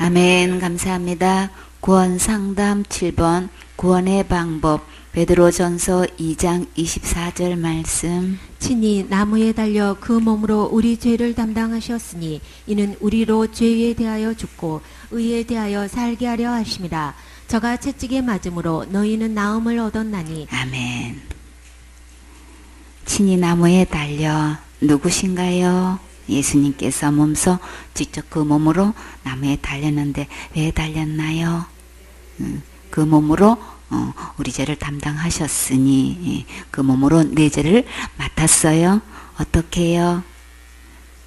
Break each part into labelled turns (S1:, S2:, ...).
S1: 아멘. 감사합니다. 구원 상담 7번 구원의 방법 베드로전서 2장 24절 말씀.
S2: 친히 나무에 달려 그 몸으로 우리 죄를 담당하셨으니 이는 우리로 죄에 대하여 죽고 의에 대하여 살게 하려 하심이라. 저가 채찍에 맞음으로 너희는 나음을 얻었나니.
S1: 아멘. 친히 나무에 달려 누구신가요? 예수님께서 몸소 직접 그 몸으로 나무에 달렸는데 왜 달렸나요? 그 몸으로 우리 죄를 담당하셨으니 그 몸으로 내 죄를 맡았어요. 어떻게 해요?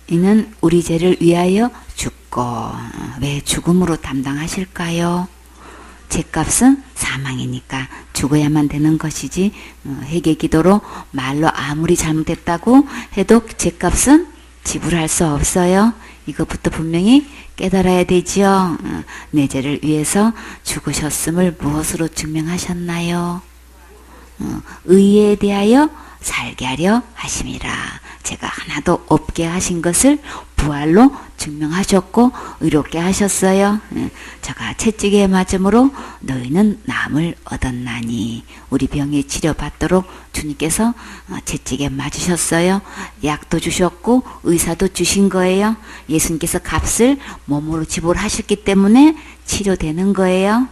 S1: 이는 우리 죄를 위하여 죽고 왜 죽음으로 담당하실까요? 죄값은 사망이니까 죽어야만 되는 것이지 회개기도로 말로 아무리 잘못했다고 해도 죄값은 지불할 수 없어요. 이것부터 분명히 깨달아야 되지요. 내 죄를 위해서 죽으셨음을 무엇으로 증명하셨나요? 의에 대하여 살게 하려 하심이라. 제가 하나도 없게 하신 것을 부활로 증명하셨고 의롭게 하셨어요. 저가 채찍에 맞음으로 너희는 나음을 얻었나니. 우리 병에 치료받도록 주님께서 채찍에 맞으셨어요. 약도 주셨고 의사도 주신 거예요. 예수님께서 값을 몸으로 지불하셨기 때문에 치료되는 거예요.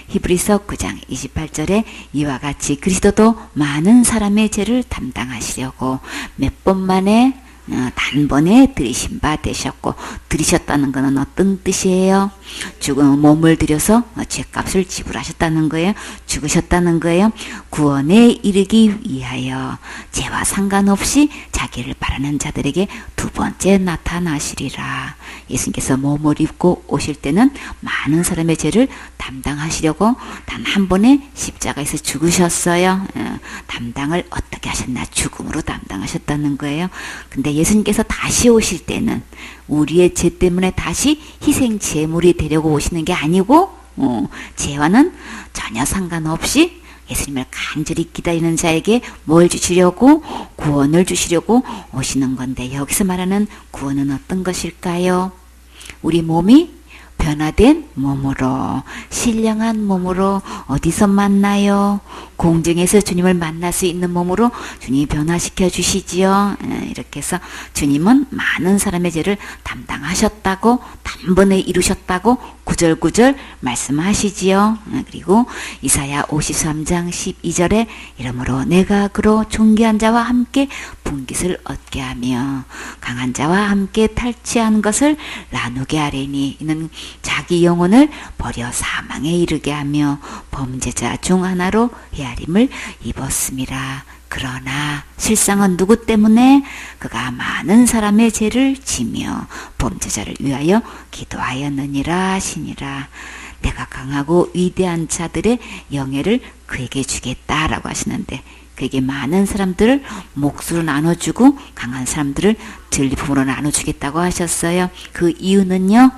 S1: 히브리서 9장 28절에 이와 같이 그리스도도 많은 사람의 죄를 담당하시려고 몇 번 만에 단번에 들이신 바 되셨고, 들이셨다는 것은 어떤 뜻이에요? 죽은 몸을 들여서 죄값을 지불하셨다는 거예요. 죽으셨다는 거예요. 구원에 이르기 위하여 죄와 상관없이 자기를 바라는 자들에게 두 번째 나타나시리라. 예수님께서 몸을 입고 오실 때는 많은 사람의 죄를 담당하시려고 단 한 번에 십자가에서 죽으셨어요. 담당을 어떻게 하셨나? 죽음으로 담당하셨다는 거예요. 근데 예수님께서 다시 오실 때는 우리의 죄 때문에 다시 희생 제물이 되려고 오시는 게 아니고 죄와는 전혀 상관없이 예수님을 간절히 기다리는 자에게 뭘 주시려고? 구원을 주시려고 오시는 건데, 여기서 말하는 구원은 어떤 것일까요? 우리 몸이 변화된 몸으로, 신령한 몸으로 어디서 만나요? 공중에서 주님을 만날 수 있는 몸으로 주님이 변화시켜 주시지요. 이렇게 해서 주님은 많은 사람의 죄를 담당하셨다고, 단번에 이루셨다고 구절구절 말씀하시지요. 그리고 이사야 53장 12절에 이러므로 내가 그로 존귀한 자와 함께 분깃을 얻게 하며 강한 자와 함께 탈취한 것을 나누게 하리니, 이는 자기 영혼을 버려 사망에 이르게 하며 범죄자 중 하나로 헤아림을 입었음이라. 그러나 실상은 누구 때문에? 그가 많은 사람의 죄를 지며 범죄자를 위하여 기도하였느니라 하시니라. 내가 강하고 위대한 자들의 영예를 그에게 주겠다라고 하시는데, 그에게 많은 사람들을 몫으로 나눠주고 강한 사람들을 전리품으로 나눠주겠다고 하셨어요. 그 이유는요,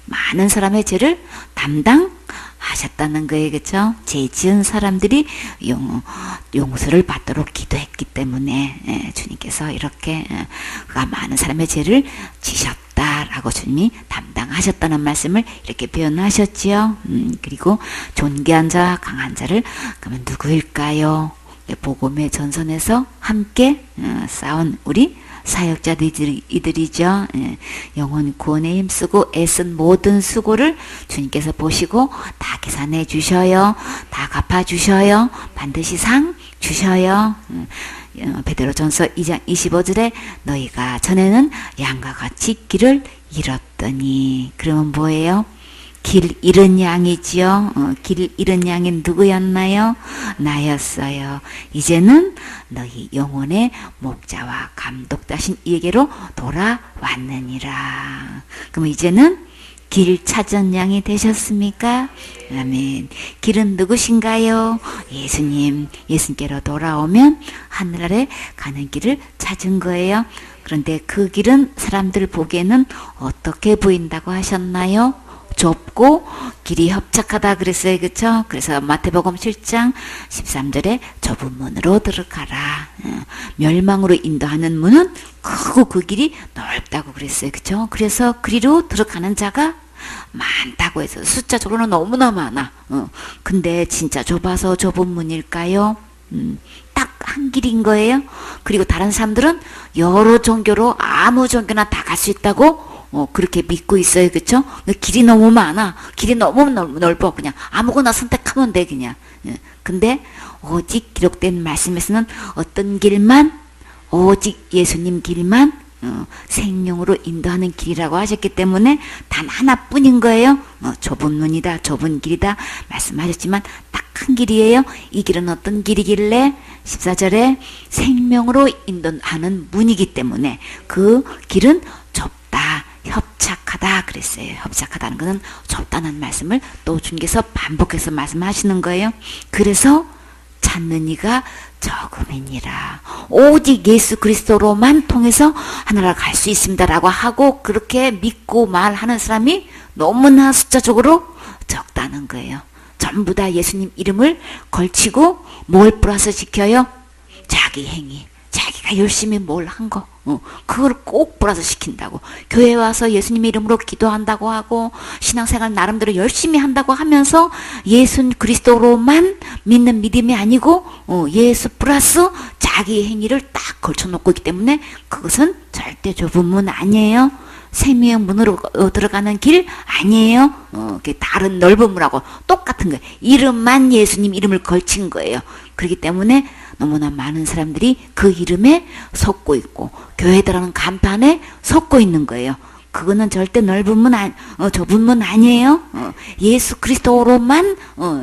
S1: 많은 사람의 죄를 담당하셨다는 거예요. 그렇죠? 죄 지은 사람들이 용서를 받도록 기도했기 때문에 주님께서 이렇게 그가 많은 사람의 죄를 지셨다라고 주님이 담당하셨다는 말씀을 이렇게 표현하셨지요. 그리고 존귀한 자와 강한 자를 그러면 누구일까요? 복음의 전선에서 함께 싸운 우리 사역자들이죠. 영혼 구원에 힘쓰고 애쓴 모든 수고를 주님께서 보시고 다 계산해 주셔요. 다 갚아 주셔요. 반드시 상 주셔요. 베드로전서 2장 25절에 너희가 전에는 양과 같이 길을 잃었더니, 그러면 뭐예요? 길 잃은 양이지요. 길 잃은 양이 누구였나요? 나였어요. 이제는 너희 영혼의 목자와 감독자신 이에게로 돌아왔느니라. 그럼 이제는 길 찾은 양이 되셨습니까? 아멘. 길은 누구신가요? 예수님. 예수님께로 돌아오면 하늘아래 가는 길을 찾은 거예요. 그런데 그 길은 사람들 보기에는 어떻게 보인다고 하셨나요? 좁고 길이 협착하다 그랬어요. 그렇죠? 그래서 마태복음 7장 13절에 좁은 문으로 들어가라. 멸망으로 인도하는 문은 크고 그 길이 넓다고 그랬어요. 그렇죠? 그래서 그리로 들어가는 자가 많다고 해서 숫자적으로는 너무나 많아. 근데 진짜 좁아서 좁은 문일까요? 딱 한 길인 거예요. 그리고 다른 사람들은 여러 종교로 아무 종교나 다 갈 수 있다고 그렇게 믿고 있어요. 그쵸? 길이 너무 많아. 길이 너무 넓어. 그냥 아무거나 선택하면 돼, 그냥. 근데 오직 기록된 말씀에서는 어떤 길만, 오직 예수님 길만 생명으로 인도하는 길이라고 하셨기 때문에 단 하나뿐인 거예요. 좁은 문이다, 좁은 길이다 말씀하셨지만 딱 한 길이에요. 이 길은 어떤 길이길래 14절에 생명으로 인도하는 문이기 때문에 그 길은 좁다, 협착하다 그랬어요. 협착하다는 것은 좁다는 말씀을 또 주님께서 반복해서 말씀하시는 거예요. 그래서 찾는 이가 적음이니라. 오직 예수 그리스도로만 통해서 하나님을 갈 수 있습니다라고 하고 그렇게 믿고 말하는 사람이 너무나 숫자적으로 적다는 거예요. 전부 다 예수님 이름을 걸치고 뭘 플러스 시켜요? 자기 행위. 자기가 열심히 뭘 한 거. 그걸 꼭 플러스 시킨다고. 교회 와서 예수님의 이름으로 기도한다고 하고 신앙생활 나름대로 열심히 한다고 하면서 예수 그리스도로만 믿는 믿음이 아니고 예수 플러스 자기 행위를 딱 걸쳐놓고 있기 때문에 그것은 절대 좁은 문 아니에요. 생명 문으로 들어가는 길 아니에요. 다른 넓은 문하고 똑같은 거예요. 이름만 예수님 이름을 걸친 거예요. 그렇기 때문에 너무나 많은 사람들이 그 이름에 속고 있고 교회들하는 간판에 속고 있는 거예요. 그거는 절대 넓은 문 좁은 문 아니에요. 예수 그리스도로만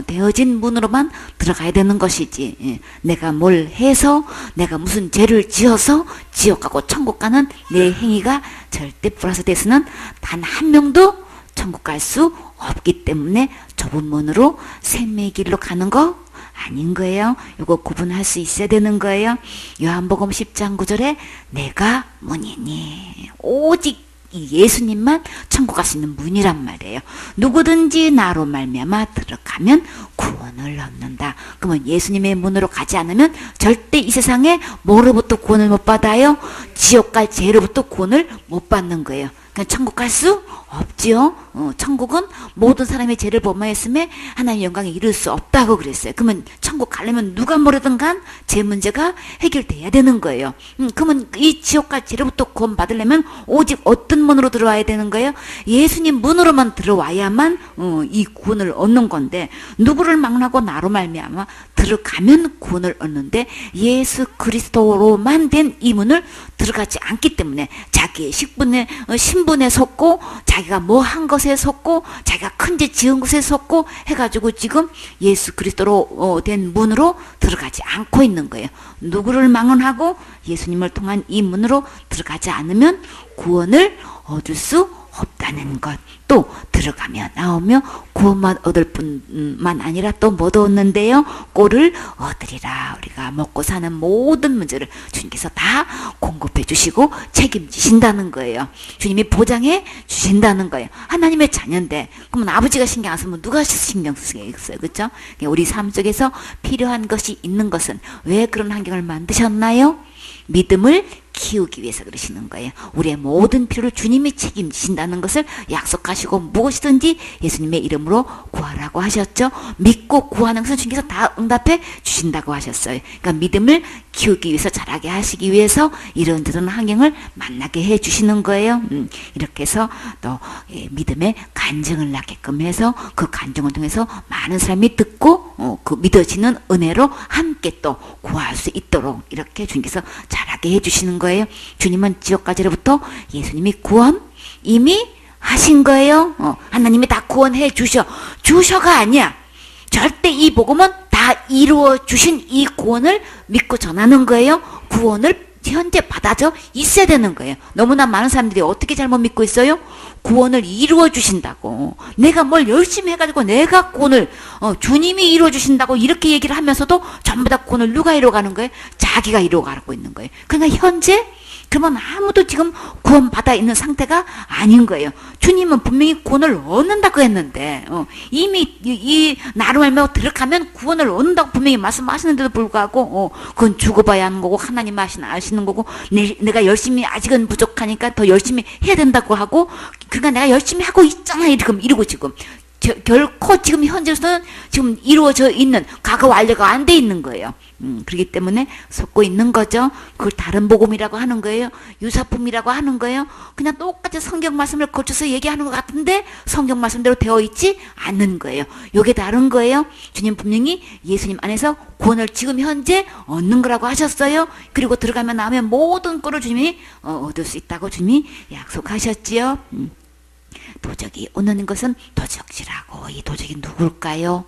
S1: 되어진 문으로만 들어가야 되는 것이지. 내가 뭘 해서 내가 무슨 죄를 지어서 지옥 가고 천국 가는 내 행위가 절대 플러스 돼서는 단 한 명도 천국 갈 수 없기 때문에 좁은 문으로 생명의 길로 가는 거 아닌 거예요. 이거 구분할 수 있어야 되는 거예요. 요한복음 10장 9절에 내가 문이니 오직 이 예수님만 천국 갈 수 있는 문이란 말이에요. 누구든지 나로 말미암아 들어가면 구원을 얻는다. 그러면 예수님의 문으로 가지 않으면 절대 이 세상에 뭐로부터 구원을 못 받아요? 지옥 갈 죄로부터 구원을 못 받는 거예요. 그냥 천국 갈 수 없지요. 천국은 모든 사람의 죄를 범하였음에 하나님의 영광에 이를 수 없다고 그랬어요. 그러면 천국 가려면 누가 뭐라든 간 죄 문제가 해결돼야 되는 거예요. 그러면 이 지옥 갈 죄로부터 구원 받으려면 오직 어떤 문으로 들어와야 되는 거예요? 예수님 문으로만 들어와야만 이 구원을 얻는 건데 누구를 막론하고 나로 말미암아 들어가면 구원을 얻는데 예수 그리스도로만 된 이 문을 들어가지 않기 때문에 자기의 신분에 속고 자기가 뭐 한 것에 속고 자기가 큰 죄 지은 것에 속고 해가지고 지금 예수 그리스도로 된 문으로 들어가지 않고 있는 거예요. 누구를 막론하고 예수님을 통한 이 문으로 들어가지 않으면 구원을 얻을 수 없다는 것. 또 들어가며 나오며 구원만 얻을 뿐만 아니라 또 못 얻는데요. 꼴을 얻으리라. 우리가 먹고 사는 모든 문제를 주님께서 다 공급해 주시고 책임지신다는 거예요. 주님이 보장해 주신다는 거예요. 하나님의 자녀인데 그러면 아버지가 신경 안 쓰면 누가 신경 쓰겠어요. 그렇죠? 우리 삶 속에서 필요한 것이 있는 것은 왜 그런 환경을 만드셨나요? 믿음을 키우기 위해서 그러시는 거예요. 우리의 모든 필요를 주님이 책임지신다는 것을 약속하시고 무엇이든지 예수님의 이름으로 구하라고 하셨죠. 믿고 구하는 것은 주님께서 다 응답해 주신다고 하셨어요. 그러니까 믿음을 키우기 위해서 자라게 하시기 위해서 이런저런 환경을 만나게 해 주시는 거예요. 이렇게 해서 또 믿음의 간증을 낳게끔 해서 그 간증을 통해서 많은 사람이 듣고 그 믿어지는 은혜로 함께 또 구할 수 있도록 이렇게 주님께서 자라게 해 주시는 거예요. 주님은 지옥까지로부터 예수님이 구원 이미 하신 거예요. 하나님이 다 구원해 주셔가 아니야. 절대 이 복음은 다 이루어 주신 이 구원을 믿고 전하는 거예요. 구원을 현재 받아져 있어야 되는 거예요. 너무나 많은 사람들이 어떻게 잘못 믿고 있어요? 구원을 이루어 주신다고. 내가 뭘 열심히 해가지고 내가 구원을 주님이 이루어 주신다고 이렇게 얘기를 하면서도 전부 다 구원을 누가 이루어 가는 거예요? 자기가 이루어 가고 있는 거예요. 그러니까 현재 그러면 아무도 지금 구원받아 있는 상태가 아닌 거예요. 주님은 분명히 구원을 얻는다고 했는데 이미 이 나로 말미암아 들어가면 구원을 얻는다고 분명히 말씀하시는데도 불구하고 그건 죽어봐야 하는 거고 하나님 아시는 거고 내가 열심히 아직은 부족하니까 더 열심히 해야 된다고 하고 그러니까 내가 열심히 하고 있잖아 이러고 지금 결코 지금 현재로서는 지금 이루어져 있는 과거 완료가 안 돼 있는 거예요. 그렇기 때문에 속고 있는 거죠. 그걸 다른 복음이라고 하는 거예요. 유사품이라고 하는 거예요. 그냥 똑같이 성경 말씀을 거쳐서 얘기하는 것 같은데 성경 말씀대로 되어 있지 않는 거예요. 요게 다른 거예요. 주님 분명히 예수님 안에서 구원을 지금 현재 얻는 거라고 하셨어요. 그리고 들어가면 나오면 모든 거를 주님이 얻을 수 있다고 주님이 약속하셨지요. 도적이 오는 것은 도적질하고 이 도적이 누굴까요?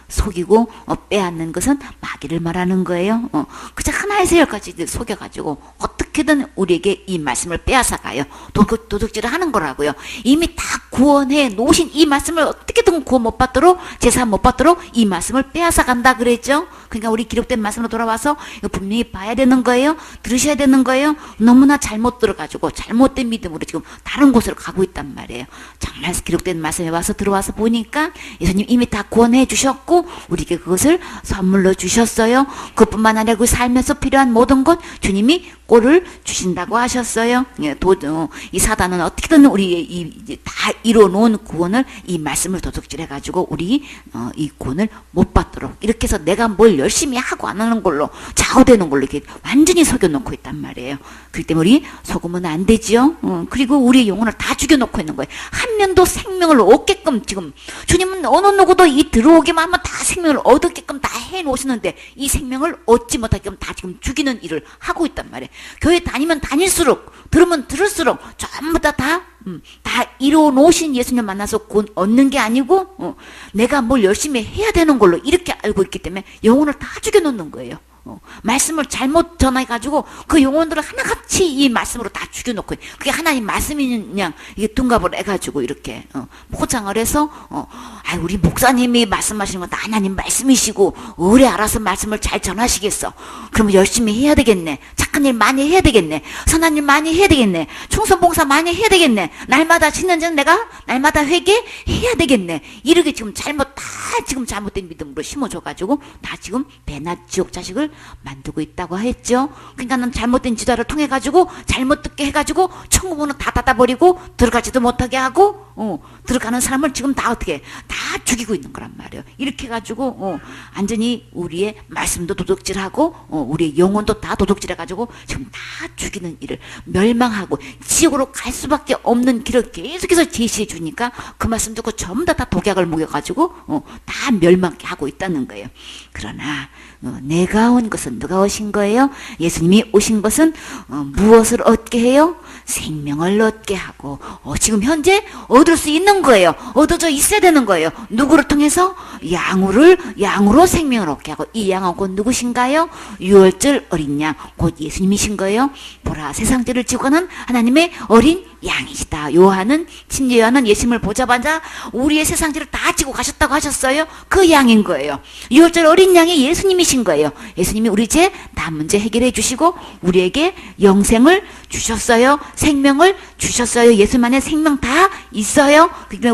S1: 속이고 빼앗는 것은 마귀를 말하는 거예요. 그저 하나에서 열까지 속여가지고 어떻게든 우리에게 이 말씀을 빼앗아가요. 도둑질을 하는 거라고요. 이미 다 구원해 놓으신 이 말씀을 어떻게든 구원 못 받도록 제사 못 받도록 이 말씀을 빼앗아간다 그랬죠. 그러니까 우리 기록된 말씀으로 돌아와서 이거 분명히 봐야 되는 거예요. 들으셔야 되는 거예요. 너무나 잘못 들어가지고 잘못된 믿음으로 지금 다른 곳으로 가고 있단 말이에요. 정말 기록된 말씀에 와서 들어와서 보니까 예수님 이미 다 구원해 주셨고 우리에게 그것을 선물로 주셨어요. 그뿐만 아니라 그 살면서 필요한 모든 것 주님이 꼴을 주신다고 하셨어요. 이 사단은 어떻게든 우리 다 이뤄놓은 구원을 이 말씀을 도둑질해가지고 우리 이 구원을 못 받도록 이렇게 해서 내가 뭘 열심히 하고 안 하는 걸로 좌우되는 걸로 이렇게 완전히 속여놓고 있단 말이에요. 그렇기 때문에 우리 속으면 안 되지요. 그리고 우리의 영혼을 다 죽여놓고 있는 거예요. 한 명도 생명을 얻게끔 지금 주님은 어느 누구도 이 들어오기만 하면 다 생명을 얻게끔 다 해놓으시는데 이 생명을 얻지 못하게끔 다 지금 죽이는 일을 하고 있단 말이에요. 교회 다니면 다닐수록 들으면 들을수록 전부 다 이루어 놓으신 예수님 만나서 곧 얻는 게 아니고 내가 뭘 열심히 해야 되는 걸로 이렇게 알고 있기 때문에 영혼을 다 죽여놓는 거예요. 말씀을 잘못 전해가지고 그 영혼들을 하나같이 이 말씀으로 다 죽여놓고 그게 하나님 말씀이냐 그냥 이게 둔갑을 해가지고 이렇게 포장을 해서 우리 목사님이 말씀하시는 건 다 하나님 말씀이시고 의뢰 알아서 말씀을 잘 전하시겠어. 그러면 열심히 해야 되겠네. 착한 일 많이 해야 되겠네. 선한 일 많이 해야 되겠네. 충성봉사 많이 해야 되겠네. 날마다 신는 전 내가 날마다 회개해야 되겠네. 이렇게 지금 지금 잘못된 믿음으로 심어줘가지고 다 지금 배나 지옥 자식을 만들고 있다고 했죠. 그러니까 는 잘못된 지도를 통해 가지고 잘못 듣게 해가지고 천국문은 다 닫아버리고 들어가지도 못하게 하고 들어가는 사람을 지금 다 어떻게 다 죽이고 있는 거란 말이에요. 이렇게 해가지고 완전히 우리의 말씀도 도둑질하고 우리의 영혼도 다 도둑질해가지고 지금 다 죽이는 일을 멸망하고 지옥으로 갈 수밖에 없는 길을 계속해서 제시해 주니까 그 말씀 듣고 전부 다 독약을 먹여가지고 다 멸망하게 하고 있다는 거예요. 그러나 내가 온 것은 누가 오신 거예요? 예수님이 오신 것은 무엇을 얻게 해요? 생명을 얻게 하고 지금 현재 얻을 수 있는 거예요. 얻어져 있어야 되는 거예요. 누구를 통해서? 양으로 생명을 얻게 하고 이 양은 곧 누구신가요? 유월절 어린 양 곧 예수님이신 거예요. 보라 세상죄를 지고 가는 하나님의 어린 양이시다. 요한은 침례 요한은 예수님을 보자마자 우리의 세상죄를 다 지고 가셨다고 하셨어요. 그 양인 거예요. 유월절 어린 양이 예수님이신 거예요. 예수님이 우리 죄 다 문제 해결해 주시고 우리에게 영생을 주셨어요. 생명을 주셨어요. 예수님 안에 생명 다 있어요. 그러니까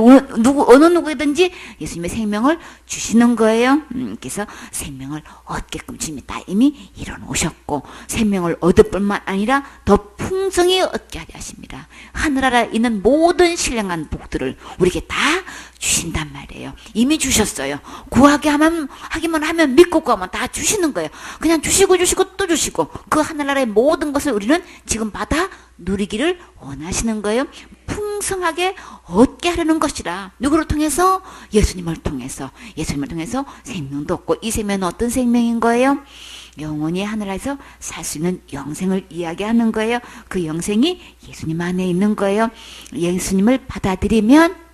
S1: 어느 누구든지 예수님의 생명을 주시는 거예요. 그래서 생명을 얻게끔 주님이 다 이미 이뤄놓으셨고 생명을 얻을 뿐만 아니라 더 풍성히 얻게 하려 하십니다. 하늘나라에 있는 모든 신령한 복들을 우리에게 다 주신단 말이에요. 이미 주셨어요. 하기만 하면 믿고 구하면 다 주시는 거예요. 그냥 주시고 또 주시고 그 하늘나라의 모든 것을 우리는 지금 받아 누리기를 원하시는 거예요. 풍성하게 얻게 하려는 것이라. 누구를 통해서? 예수님을 통해서 생명도 얻고 이 생명은 어떤 생명인 거예요? 영원히 하늘에서 살 수 있는 영생을 이야기하는 거예요. 그 영생이 예수님 안에 있는 거예요. 예수님을 받아들이면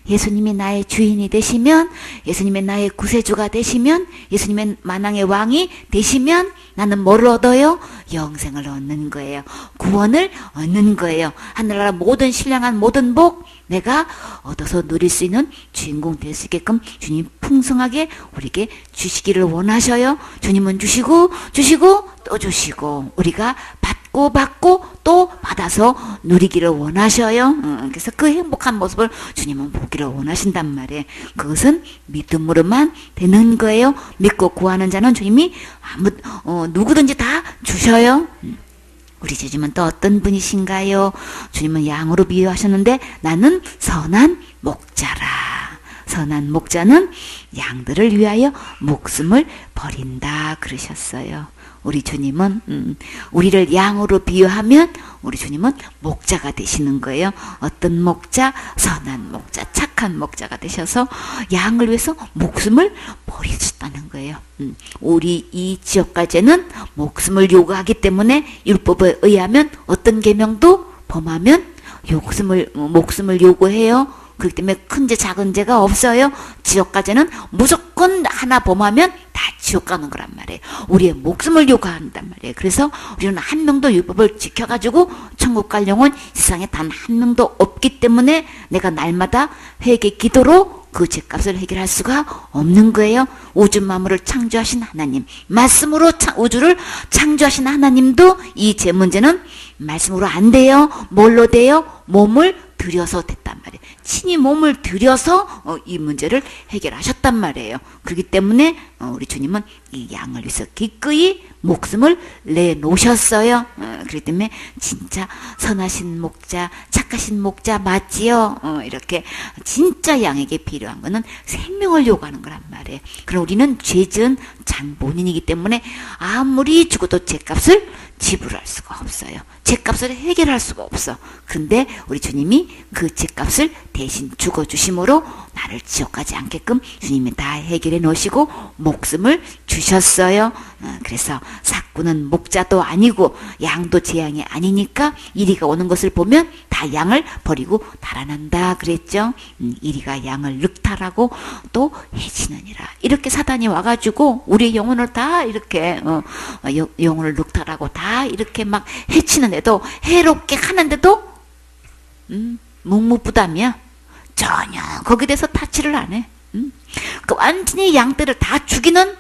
S1: 예수님이 나의 주인이 되시면 예수님이 나의 구세주가 되시면 예수님의 만왕의 왕이 되시면 나는 뭘 얻어요? 영생을 얻는 거예요. 구원을 얻는 거예요. 하늘나라 모든 신령한 모든 복 내가 얻어서 누릴 수 있는 주인공 될 수 있게끔 주님 풍성하게 우리에게 주시기를 원하셔요. 주님은 주시고 또 주시고 우리가 받고 받고 또 받아서 누리기를 원하셔요. 그래서 그 행복한 모습을 주님은 보기를 원하신단 말이에요. 그것은 믿음으로만 되는 거예요. 믿고 구하는 자는 주님이 누구든지 다 주셔요. 우리 주님은 또 어떤 분이신가요? 주님은 양으로 비유하셨는데 나는 선한 목자라. 선한 목자는 양들을 위하여 목숨을 버린다 그러셨어요. 우리 주님은 우리를 양으로 비유하면 우리 주님은 목자가 되시는 거예요. 어떤 목자? 선한 목자, 착한 목자가 되셔서 양을 위해서 목숨을 버리셨다는 거예요. 우리 이 지역까지는 목숨을 요구하기 때문에 율법에 의하면 어떤 계명도 범하면 목숨을 요구해요. 그렇기 때문에 큰 죄 작은 죄가 없어요. 지옥까지는 무조건 하나 범하면 다 지옥 가는 거란 말이에요. 우리의 목숨을 요구한단 말이에요. 그래서 우리는 한 명도 율법을 지켜가지고 천국 갈 영혼 세상에 단 한 명도 없기 때문에 내가 날마다 회개 기도로 그 죄값을 해결할 수가 없는 거예요. 우주 만물을 창조하신 하나님, 말씀으로 우주를 창조하신 하나님도 이 죄 문제는 말씀으로 안 돼요. 뭘로 돼요? 몸을 들여서 됐단 말이에요. 친히 몸을 들여서 이 문제를 해결하셨단 말이에요. 그렇기 때문에 우리 주님은 이 양을 위해서 기꺼이 목숨을 내놓으셨어요. 그렇기 때문에 진짜 선하신 목자, 착하신 목자 맞지요? 이렇게 진짜 양에게 필요한 거는 생명을 요구하는 거란 말이에요. 그럼 우리는 죄 지은 장본인이기 때문에 아무리 죽어도 죄값을 지불할 수가 없어요. 죄값을 해결할 수가 없어. 근데 우리 주님이 그 죄값을 대신 죽어주심으로 나를 지옥 가지 않게끔 주님이 다 해결해 놓으시고 목숨을 주셨어요. 그래서 사꾼은 목자도 아니고 양도 제 양이 아니니까 이리가 오는 것을 보면 다 양을 버리고 달아난다 그랬죠. 이리가 양을 늑탈하고 또 해치느니라. 이렇게 사단이 와가지고 우리의 영혼을 다 이렇게 영혼을 늑탈하고 다 이렇게 막 해치는데도 해롭게 하는데도 묵묵부담이야. 전혀 거기에 대해서 타치를 안 해. 그 완전히 양떼를 다 죽이는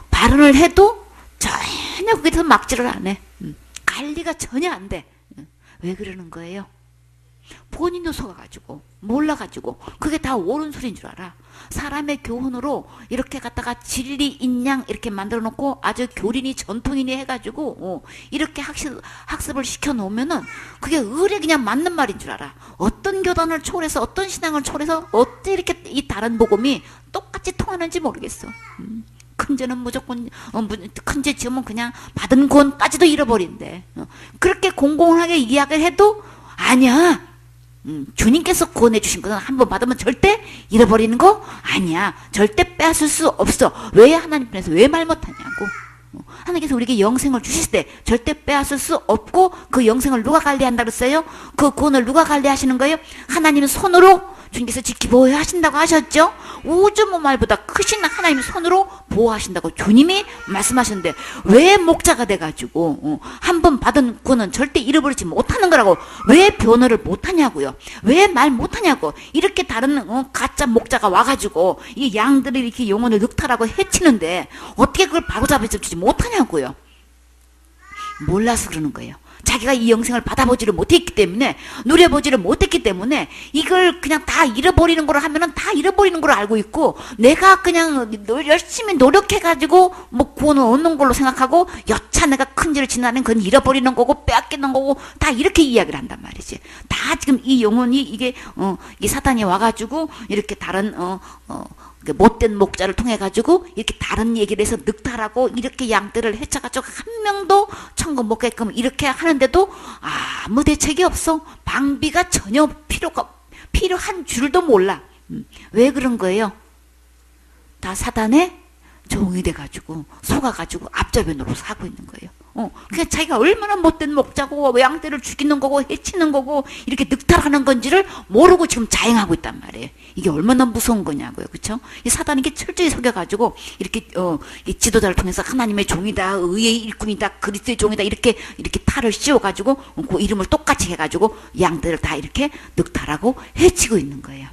S1: 발언을 해도 전혀 거기에 대해서 막지를 안 해. 관리가 전혀 안 돼. 왜 그러는 거예요? 본인도 속아가지고 몰라가지고 그게 다 옳은 소리인 줄 알아. 사람의 교훈으로 이렇게 갖다가 진리 인양 이렇게 만들어 놓고 아주 교린이 전통인이 해가지고 이렇게 학습을 시켜 놓으면은 그게 의뢰 그냥 맞는 말인 줄 알아. 어떤 교단을 초월해서 어떤 신앙을 초월해서 어떻게 이렇게 이 다른 복음이 똑같이 통하는지 모르겠어. 큰 죄는 무조건 큰 죄 지으면 그냥 받은 구원까지도 잃어버린대. 그렇게 공공하게 이야기를 해도 아니야. 주님께서 구원해 주신 것은 한 번 받으면 절대 잃어버리는 거 아니야. 절대 빼앗을 수 없어. 왜 하나님께서 왜 말 못하냐고. 하나님께서 우리에게 영생을 주실 때 절대 빼앗을 수 없고 그 영생을 누가 관리한다 그랬어요? 그 구원을 누가 관리하시는 거예요? 하나님의 손으로 주님께서 지키 보호하신다고 하셨죠? 우주 모말보다 크신 하나님의 손으로 보호하신다고 주님이 말씀하셨는데 왜 목자가 돼가지고 한 번 받은 구원은 절대 잃어버리지 못하는 거라고 왜 변호를 못하냐고요? 왜 말 못하냐고. 이렇게 다른 가짜 목자가 와가지고 이 양들이 이렇게 영혼을 늑탈하고 해치는데 어떻게 그걸 바로잡아주지 못하냐고요. 몰라서 그러는 거예요. 자기가 이 영생을 받아보지를 못했기 때문에 누려보지를 못했기 때문에 이걸 그냥 다 잃어버리는 거로 하면은 다 잃어버리는 걸로 알고 있고 내가 그냥 열심히 노력해가지고 뭐 구원을 얻는 걸로 생각하고 여차 내가 큰 죄를 지나는 건 잃어버리는 거고 빼앗기는 거고 다 이렇게 이야기를 한단 말이지. 다 지금 이 영혼이 이게 이 사탄이 와가지고 이렇게 다른 못된 목자를 통해 가지고 이렇게 다른 얘기를 해서 늑탈하고 이렇게 양떼를 해쳐가지고 한 명도 천국 못 가게끔 이렇게 하는데도 아무 대책이 없어. 방비가 전혀 필요한 줄도 몰라. 왜 그런 거예요? 다 사단의 종이 돼가지고 속아가지고 앞좌변으로 사고 있는 거예요. 그냥 자기가 얼마나 못된 목자고 양떼를 죽이는 거고 해치는 거고 이렇게 늑탈하는 건지를 모르고 지금 자행하고 있단 말이에요. 이게 얼마나 무서운 거냐고요. 그렇죠? 이 사단이 이게 철저히 속여가지고 이렇게 이 지도자를 통해서 하나님의 종이다, 의의 일꾼이다, 그리스도의 종이다 이렇게 탈을 씌워가지고 그 이름을 똑같이 해가지고 양떼를 다 이렇게 늑탈하고 해치고 있는 거예요.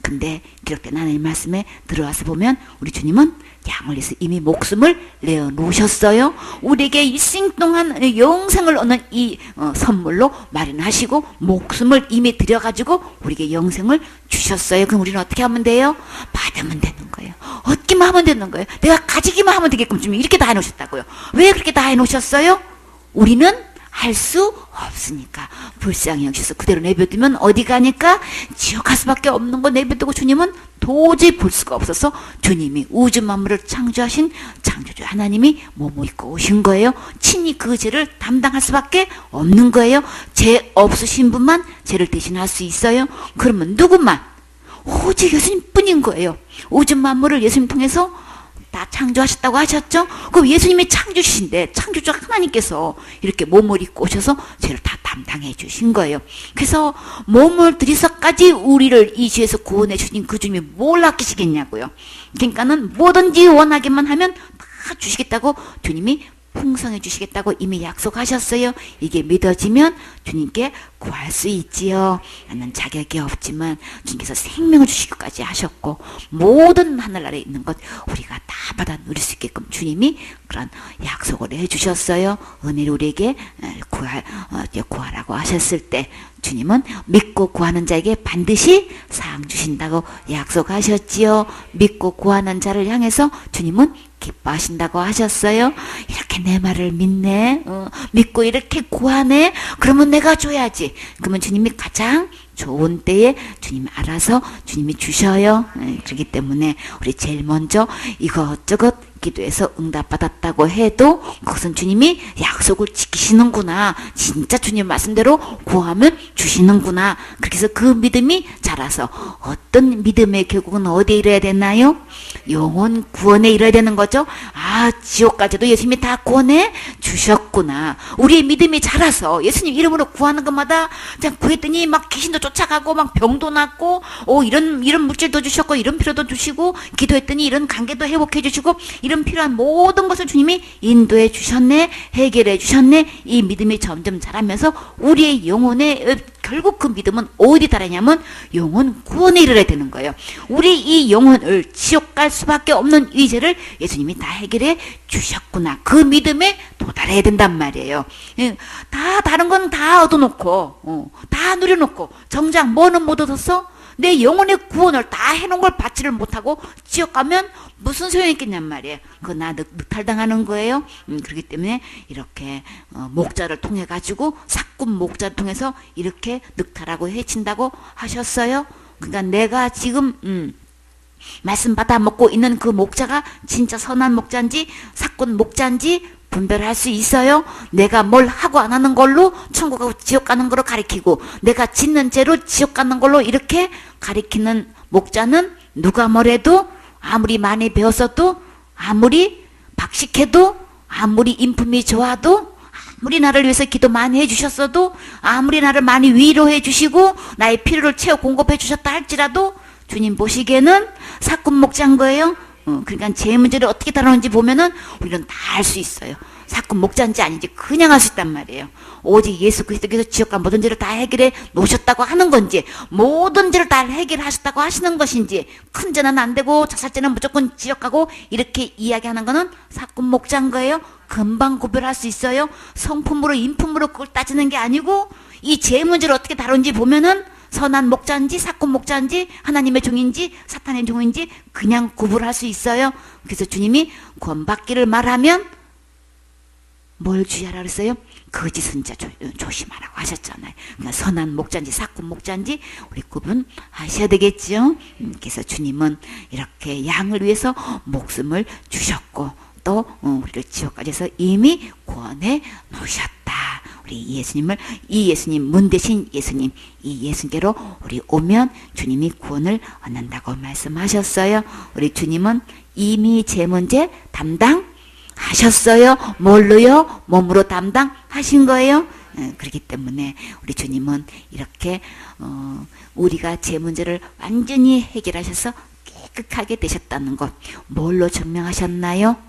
S1: 근데 기록된 하나님 말씀에 들어와서 보면 우리 주님은 양을 위해서 이미 목숨을 내어놓으셨어요. 우리에게 일생 동안 영생을 얻는 이 선물로 마련하시고 목숨을 이미 들여가지고 우리에게 영생을 주셨어요. 그럼 우리는 어떻게 하면 돼요? 받으면 되는 거예요. 얻기만 하면 되는 거예요. 내가 가지기만 하면 되게끔 주님 이렇게 다 해놓으셨다고요. 왜 그렇게 다 해놓으셨어요? 우리는 할 수 없으니까. 불쌍히 여기서 그대로 내버두면 어디 가니까 지옥 갈 수밖에 없는 거 내버두고 주님은 도저히 볼 수가 없어서 주님이 우주 만물을 창조하신 창조주 하나님이 몸을 입고 오신 거예요. 친히 그 죄를 담당할 수밖에 없는 거예요. 죄 없으신 분만 죄를 대신할 수 있어요. 그러면 누구만? 오직 예수님뿐인 거예요. 우주 만물을 예수님 통해서 다 창조하셨다고 하셨죠? 그럼 예수님이 창조주신데 창조주 하나님께서 이렇게 몸을 입고 오셔서 죄를 다 담당해 주신 거예요. 그래서 몸을 들여서까지 우리를 이 죄에서 구원해 주신 그 주님이 뭘 아끼시겠냐고요. 그러니까는 뭐든지 원하기만 하면 다 주시겠다고 주님이 풍성해 주시겠다고 이미 약속하셨어요. 이게 믿어지면 주님께 구할 수 있지요. 나는 자격이 없지만 주님께서 생명을 주시기까지 하셨고 모든 하늘나라에 있는 것 우리가 다 받아 누릴 수 있게끔 주님이 그런 약속을 해주셨어요. 은혜를 우리에게 구하라고 하셨을 때 주님은 믿고 구하는 자에게 반드시 상 주신다고 약속하셨지요. 믿고 구하는 자를 향해서 주님은 기뻐하신다고 하셨어요. 이렇게 내 말을 믿네. 믿고 이렇게 구하네. 그러면 내가 줘야지. 그러면 주님이 가장 좋은 때에 주님이 알아서 주님이 주셔요. 그렇기 때문에 우리 제일 먼저 이것저것 기도해서 응답받았다고 해도 그것은 주님이 약속을 지키시는구나. 진짜 주님 말씀대로 구하면 주시는구나. 그렇게 해서 그 믿음이 자라서 어떤 믿음의 결국은 어디에 이뤄야 되나요? 영혼 구원에 이뤄야 되는 거죠. 아, 지옥까지도 예수님이 다 구원해 주셨구나. 우리의 믿음이 자라서 예수님 이름으로 구하는 것마다 그냥 구했더니 막 귀신도 쫓아가고 막 병도 낫고 이런 물질도 주셨고 이런 필요도 주시고 기도했더니 이런 관계도 회복해 주시고 이런 필요한 모든 것을 주님이 인도해 주셨네. 해결해 주셨네. 이 믿음이 점점 자라면서 우리의 영혼에 결국 그 믿음은 어디 달하냐면 영혼 구원에 이르러야 되는 거예요. 우리 이 영혼을 지옥 갈 수밖에 없는 이 죄를 예수님이 다 해결해 주셨구나. 그 믿음에 도달해야 된단 말이에요. 다 다른 건 다 얻어놓고 다 누려놓고 정작 뭐는 못 얻었어? 내 영혼의 구원을 다 해놓은 걸 받지를 못하고 지옥 가면 무슨 소용이 있겠냔 말이에요. 그거 나 늑탈당하는 거예요. 그렇기 때문에 이렇게 목자를 통해 가지고 사꾼 목자를 통해서 이렇게 늑탈하고 해친다고 하셨어요. 그러니까 내가 지금 말씀 받아 먹고 있는 그 목자가 진짜 선한 목자인지 사꾼 목자인지 분별할 수 있어요. 내가 뭘 하고 안 하는 걸로 천국 가고 지옥 가는 걸로 가리키고 내가 짓는 죄로 지옥 가는 걸로 이렇게 가리키는 목자는 누가 뭐래도 아무리 많이 배웠어도 아무리 박식해도 아무리 인품이 좋아도 아무리 나를 위해서 기도 많이 해주셨어도 아무리 나를 많이 위로해 주시고 나의 필요를 채워 공급해 주셨다 할지라도 주님 보시기에는 사꾼 목자인 거예요. 그러니까 제 문제를 어떻게 다루는지 보면은 우리는 다 알 수 있어요. 사건 목자인지 아닌지 그냥 알 수 있단 말이에요. 오직 예수 그리스도께서 지옥과 모든 죄를 다 해결해 놓으셨다고 하는 건지 모든 죄를 다 해결하셨다고 하시는 것인지 큰 죄는 안 되고 자살죄는 무조건 지옥 가고 이렇게 이야기하는 거는 사건 목자인 거예요. 금방 구별할 수 있어요. 성품으로 인품으로 그걸 따지는 게 아니고 이 죄 문제를 어떻게 다룬지 보면은 선한 목자인지 사꾼 목자인지 하나님의 종인지 사탄의 종인지 그냥 구분할 수 있어요. 그래서 주님이 구원받기를 말하면 뭘 주의하라 그랬어요? 거짓은 자 조심하라고 하셨잖아요. 그러니까 선한 목자인지 사꾼 목자인지 우리 구분하셔야 되겠죠. 그래서 주님은 이렇게 양을 위해서 목숨을 주셨고 또 우리를 지옥까지 해서 이미 구원해 놓으셨다. 우리 이 예수님 문 대신 예수님 이 예수님께로 우리 오면 주님이 구원을 얻는다고 말씀하셨어요. 우리 주님은 이미 제 문제 담당하셨어요. 뭘로요? 몸으로 담당하신 거예요. 그렇기 때문에 우리 주님은 이렇게 우리가 제 문제를 완전히 해결하셔서 깨끗하게 되셨다는 것 뭘로 증명하셨나요?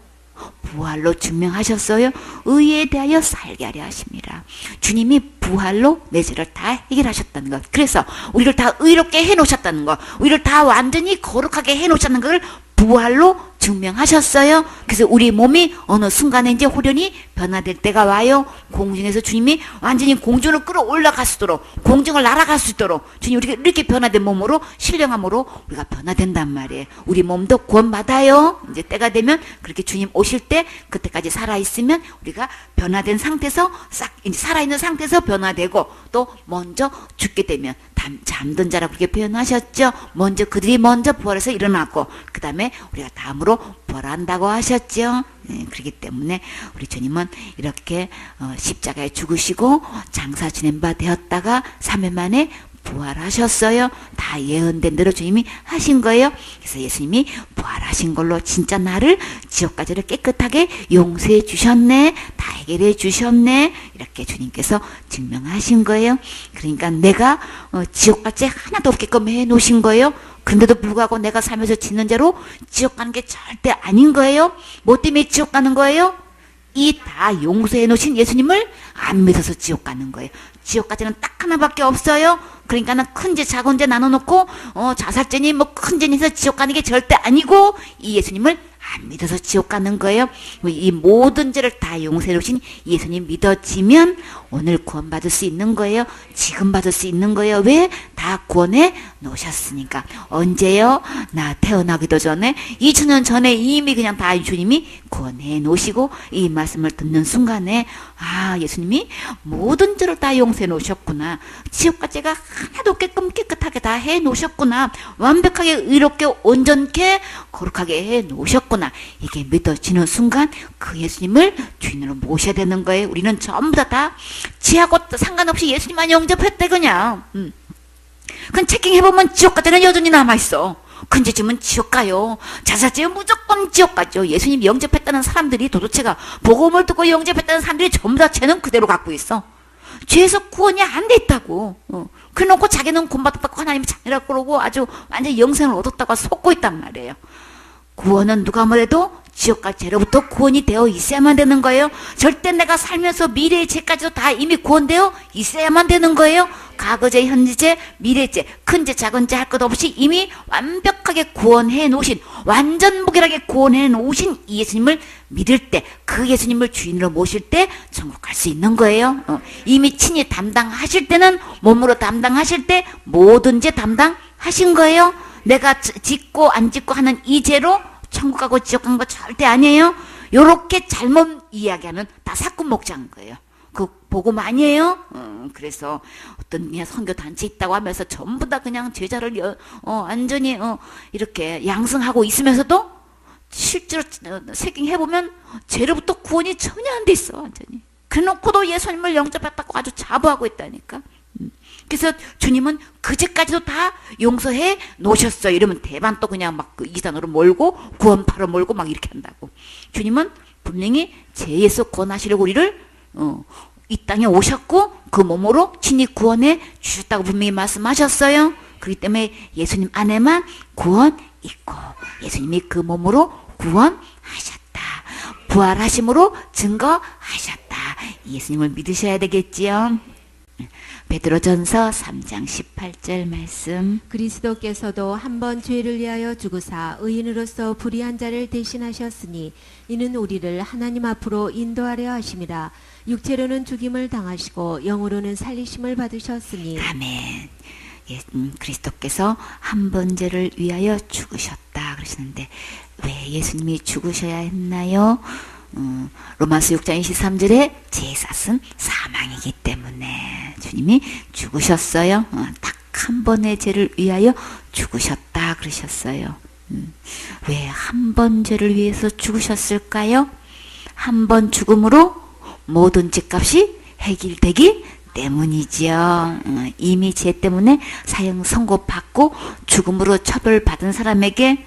S1: 부활로 증명하셨어요. 의에 대하여 살게 하려 하십니다. 주님이 부활로 내 죄를 다 해결하셨다는 것. 그래서 우리를 다 의롭게 해놓으셨다는 것. 우리를 다 완전히 거룩하게 해놓으셨다는 걸 부활로 증명하셨어요. 그래서 우리 몸이 어느 순간에 이제 호련히 변화될 때가 와요. 공중에서 주님이 완전히 공중으로 끌어올라갈 수 있도록, 공중을 날아갈 수 있도록 주님 우리가 이렇게 변화된 몸으로, 신령함으로 우리가 변화된단 말이에요. 우리 몸도 구원받아요. 이제 때가 되면 그렇게 주님 오실 때 그때까지 살아있으면 우리가 변화된 상태에서 싹 이제 살아있는 상태에서 변화되고, 또 먼저 죽게 되면 잠든 자라고 그렇게 표현하셨죠. 먼저 그들이 먼저 부활해서 일어나고 그 다음에 우리가 다음으로 부활한다고 하셨죠. 그렇기 때문에 우리 주님은 이렇게 십자가에 죽으시고 장사 지낸 바 되었다가 3일 만에 부활하셨어요. 다 예언된 대로 주님이 하신 거예요. 그래서 예수님이 부활하신 걸로 진짜 나를 지옥까지를 깨끗하게 용서해 주셨네, 다 해결해 주셨네, 이렇게 주님께서 증명하신 거예요. 그러니까 내가 지옥까지 하나도 없게끔 해 놓으신 거예요. 근데도 불구하고 내가 살면서 짓는 죄로 지옥 가는 게 절대 아닌 거예요. 뭐 때문에 지옥 가는 거예요? 이 다 용서해 놓으신 예수님을 안 믿어서 지옥 가는 거예요. 지옥까지는 딱 하나밖에 없어요. 그러니까는 큰 죄 작은 죄 나눠놓고 자살죄니 뭐 큰 죄니서 지옥 가는 게 절대 아니고, 이 예수님을 안 믿어서 지옥 가는 거예요. 이 모든 죄를 다 용서해 놓으신 예수님 믿어지면 오늘 구원받을 수 있는 거예요. 지금 받을 수 있는 거예요. 왜? 다 구원해 놓으셨으니까. 언제요? 나 태어나기도 전에 2000년 전에 이미 그냥 다 주님이 구원해 놓으시고, 이 말씀을 듣는 순간에 아, 예수님이 모든 죄를 다 용서해 놓으셨구나. 지옥까지가 하나도 없게끔 깨끗하게 다 해 놓으셨구나. 완벽하게 의롭게 온전케 거룩하게 해 놓으셨구나. 이게 믿어지는 순간 그 예수님을 주인으로 모셔야 되는 거예요. 우리는 전부 다 지하고 상관없이 예수님만 영접했대 그냥. 그건 체킹해보면 지옥까지는 여전히 남아있어. 근데 지금은 지옥 가요. 자살죄는 무조건 지옥 가죠. 예수님 영접했다는 사람들이, 도대체가 복음을 듣고 영접했다는 사람들이 전부 다 죄는 그대로 갖고 있어. 죄에서 구원이 안 돼 있다고. 그래놓고 자기는 구원받았다고 하나님이 자녀라고 그러고 아주 완전 영생을 얻었다고 속고 있단 말이에요. 구원은 누가 뭐래도 지옥과 죄로부터 구원이 되어 있어야만 되는 거예요. 절대 내가 살면서 미래의 죄까지도 다 이미 구원되어 있어야만 되는 거예요. 과거죄, 현재죄, 미래죄, 큰죄, 작은죄 할 것 없이 이미 완벽하게 구원해 놓으신, 완전 무결하게 구원해 놓으신 이 예수님을 믿을 때, 그 예수님을 주인으로 모실 때 천국 갈 수 있는 거예요. 이미 친히 담당하실 때는, 몸으로 담당하실 때 모든 죄 담당하신 거예요. 내가 짓고 안 짓고 하는 이 죄로 천국 가고 지옥 간 거 절대 아니에요. 요렇게 잘못 이야기하면 다 사꾼 목자인 거예요. 그 복음 아니에요. 그래서 어떤 그냥 선교 단체 있다고 하면서 전부 다 그냥 제자를 완전히 이렇게 양성하고 있으면서도 실제로 세킹해보면 죄로부터 구원이 전혀 안 돼 있어. 완전히. 그래놓고도 예수님을 영접했다고 아주 자부하고 있다니까. 그래서 주님은 그 죄까지도 다 용서해 놓으셨어요. 이러면 대반 또 그냥 막 그 이단으로 몰고 구원파로 몰고 막 이렇게 한다고. 주님은 분명히 죄에서 구원하시려고 우리를 이 땅에 오셨고 그 몸으로 친히 구원해 주셨다고 분명히 말씀하셨어요. 그렇기 때문에 예수님 안에만 구원 있고, 예수님이 그 몸으로 구원하셨다, 부활하심으로 증거하셨다, 예수님을 믿으셔야 되겠지요. 베드로전서 3장 18절 말씀.
S2: 그리스도께서도 한 번 죄를 위하여 죽으사 의인으로서 불의한 자를 대신하셨으니 이는 우리를 하나님 앞으로 인도하려 하심이라. 육체로는 죽임을 당하시고 영으로는 살리심을 받으셨으니.
S1: 아멘. 그리스도께서 한 번 죄를 위하여 죽으셨다 그러시는데 왜 예수님이 죽으셔야 했나요? 로마서 6장 23절에 죄의 삭은 사망이기 때문에 주님이 죽으셨어요. 딱 한 번의 죄를 위하여 죽으셨다 그러셨어요. 왜 한 번 죄를 위해서 죽으셨을까요? 한 번 죽음으로 모든 죄값이 해결되기 때문이지요. 이미 죄 때문에 사형 선고받고 죽음으로 처벌받은 사람에게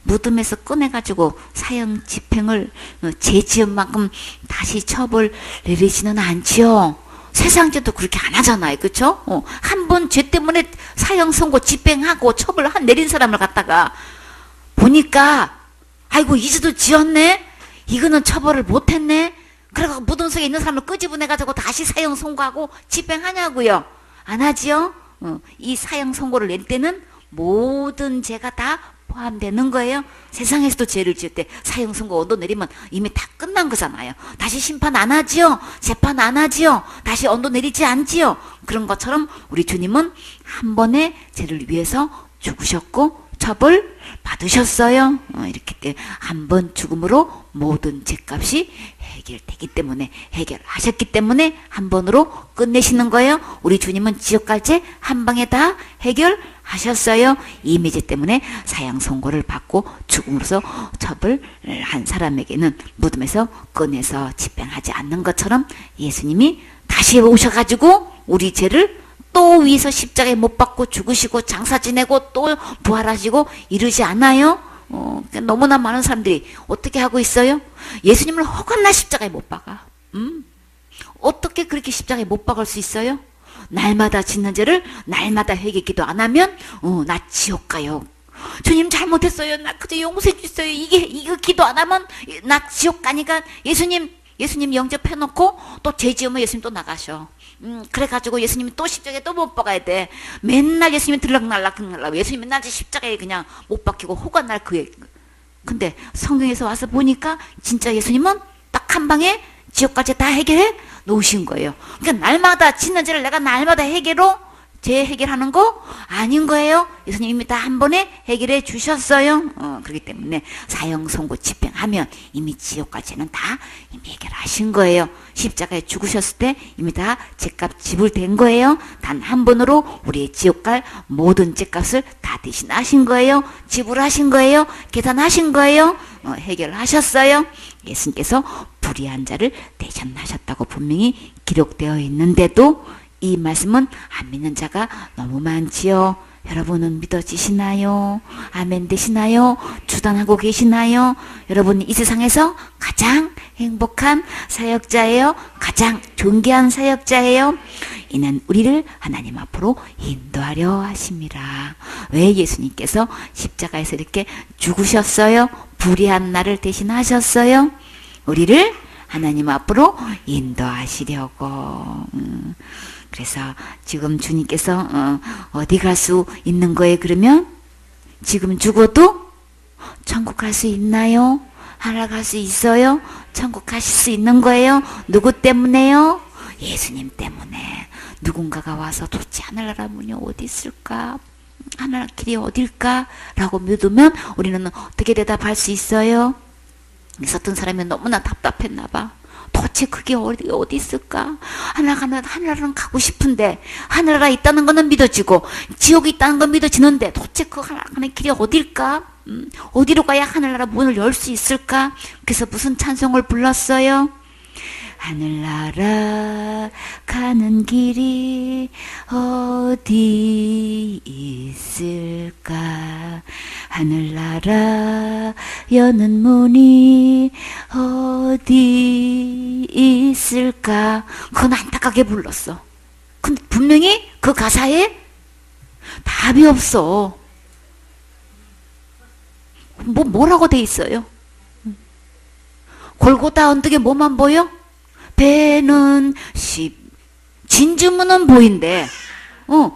S1: 무덤에서 꺼내가지고 사형 집행을 죄 지은 만큼 다시 처벌 내리지는 않지요. 세상죄도 그렇게 안 하잖아요. 그렇죠? 한 번 죄 때문에 사형 선고 집행하고 처벌 내린 사람을 갖다가 보니까 아이고 이제도 지었네? 이거는 처벌을 못했네? 그리고 무덤 속에 있는 사람을 끄집어내가지고 다시 사형 선고하고 집행하냐고요? 안 하지요? 이 사형 선고를 낼 때는 모든 죄가 다 포함되는 거예요. 세상에서도 죄를 지을 때 사형 선고 언도 내리면 이미 다 끝난 거잖아요. 다시 심판 안 하지요? 재판 안 하지요? 다시 언도 내리지 않지요? 그런 것처럼 우리 주님은 한 번의 죄를 위해서 죽으셨고 처벌 받으셨어요. 이렇게 한 번 죽음으로 모든 죄값이 해결되기 때문에, 해결하셨기 때문에 한 번으로 끝내시는 거예요. 우리 주님은 지옥 갈 죄 한 방에 다 해결하셨어요. 이미지 때문에 사형 선고를 받고 죽음으로써 처벌한 사람에게는 무덤에서 꺼내서 집행하지 않는 것처럼 예수님이 다시 오셔가지고 우리 죄를 또 위에서 십자가에 못 박고 죽으시고 장사 지내고 또 부활하시고 이러지 않아요? 너무나 많은 사람들이 어떻게 하고 있어요? 예수님을 허간나 십자가에 못 박아. 어떻게 그렇게 십자가에 못 박을 수 있어요? 날마다 짓는 죄를 날마다 회개기도 안 하면 나 지옥 가요. 주님 잘못했어요. 나 그저 용서해 주세요. 이거 기도 안 하면 나 지옥 가니까 예수님 영접해놓고 또 죄 지으면 예수님 또 나가셔. 그래가지고 예수님이 또 십자가에 또 못 박아야 돼. 맨날 예수님이 들락날락 예수님 맨날 십자가에 그냥 못 박히고 호가 날 그에. 근데 성경에서 와서 보니까 진짜 예수님은 딱 한 방에 지옥까지 다 해결해 놓으신 거예요. 그러니까 날마다 짓는 죄를 내가 날마다 죄 해결하는 거 아닌 거예요. 예수님이 다 한 번에 해결해 주셨어요. 그렇기 때문에 사형 선고 집행하면 이미 지옥까지는 다 이미 해결하신 거예요. 십자가에 죽으셨을 때 이미 다 죄값 지불된 거예요. 단 한 번으로 우리의 지옥 갈 모든 죄값을 다 대신하신 거예요. 지불하신 거예요. 계산하신 거예요. 해결하셨어요. 예수님께서 불의한 자를 대신하셨다고 분명히 기록되어 있는데도 이 말씀은 안 믿는 자가 너무 많지요. 여러분은 믿어지시나요? 아멘 되시나요? 주단하고 계시나요? 여러분이 이 세상에서 가장 행복한 사역자예요. 가장 존귀한 사역자예요. 이는 우리를 하나님 앞으로 인도하려 하심이라. 왜 예수님께서 십자가에서 이렇게 죽으셨어요? 불의한 나를 대신하셨어요? 우리를 하나님 앞으로 인도하시려고. 그래서 지금 주님께서 어디 갈 수 있는 거예요? 그러면 지금 죽어도 천국 갈 수 있나요? 하늘 갈 수 있어요? 천국 가실 수 있는 거예요? 누구 때문에요? 예수님 때문에. 누군가가 와서 도대체 하늘나라 문이 어디 있을까? 하늘나라 길이 어딜까? 라고 묻으면 우리는 어떻게 대답할 수 있어요? 그래서 어떤 사람이 너무나 답답했나 봐. 도대체 그게 어디 있을까? 하늘나라는 가고 싶은데, 하늘나라 있다는 거는 믿어지고, 지옥이 있다는 건 믿어지는데, 도대체 그 하늘나라 가는 길이 어딜까? 어디로 가야 하늘나라 문을 열 수 있을까? 그래서 무슨 찬송을 불렀어요? 하늘나라 가는 길이 어디 있을까? 하늘나라 여는 문이 어디 있을까? 그건 안타깝게 불렀어. 근데 분명히 그 가사에 답이 없어. 뭐라고 돼 있어요? 골고다 언덕에 뭐만 보여? 배는 진주문은 보인대.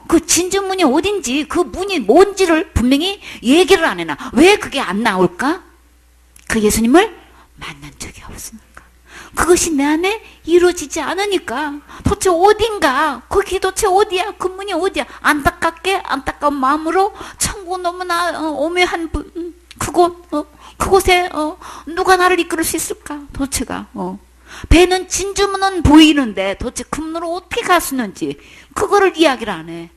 S1: 그 진주문이 어딘지, 그 문이 뭔지를 분명히 얘기를 안 해놔. 왜 그게 안 나올까? 그 예수님을 만난 적이 없으니까. 그것이 내 안에 이루어지지 않으니까. 도대체 어딘가? 거기 도대체 어디야? 그 문이 어디야? 안타까운 마음으로 천국 너무나 오묘한 그곳에 누가 나를 이끌을 수 있을까? 도대체가. 배는 진주문은 보이는데 도대체 그 문으로 어떻게 갈 수 있는지 그거를 이야기를 안 해.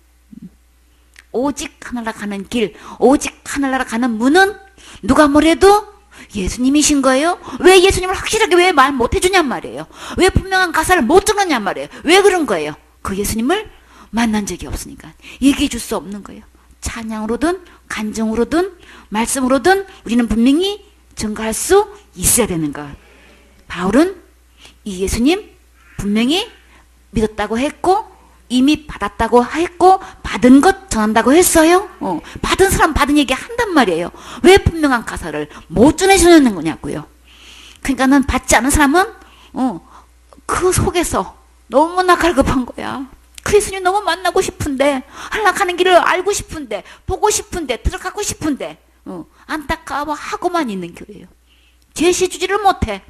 S1: 오직 하늘나라 가는 길, 오직 하늘나라 가는 문은 누가 뭐래도 예수님이신 거예요. 왜 예수님을 확실하게 왜 말 못 해주냔 말이에요. 왜 분명한 가사를 못 적느냔 말이에요. 왜 그런 거예요? 그 예수님을 만난 적이 없으니까 얘기해 줄 수 없는 거예요. 찬양으로든 간증으로든 말씀으로든 우리는 분명히 증거할 수 있어야 되는 것. 바울은 이 예수님 분명히 믿었다고 했고 이미 받았다고 했고 받은 것 전한다고 했어요. 받은 사람 받은 얘기 한단 말이에요. 왜 분명한 가사를 못 전해주는 거냐고요. 그러니까는 받지 않은 사람은 그 속에서 너무나 갈급한 거야. 그 예수님 너무 만나고 싶은데, 한락하는 길을 알고 싶은데, 보고 싶은데, 들어가고 싶은데, 안타까워하고만 있는 교회예요. 제시주지를 못해.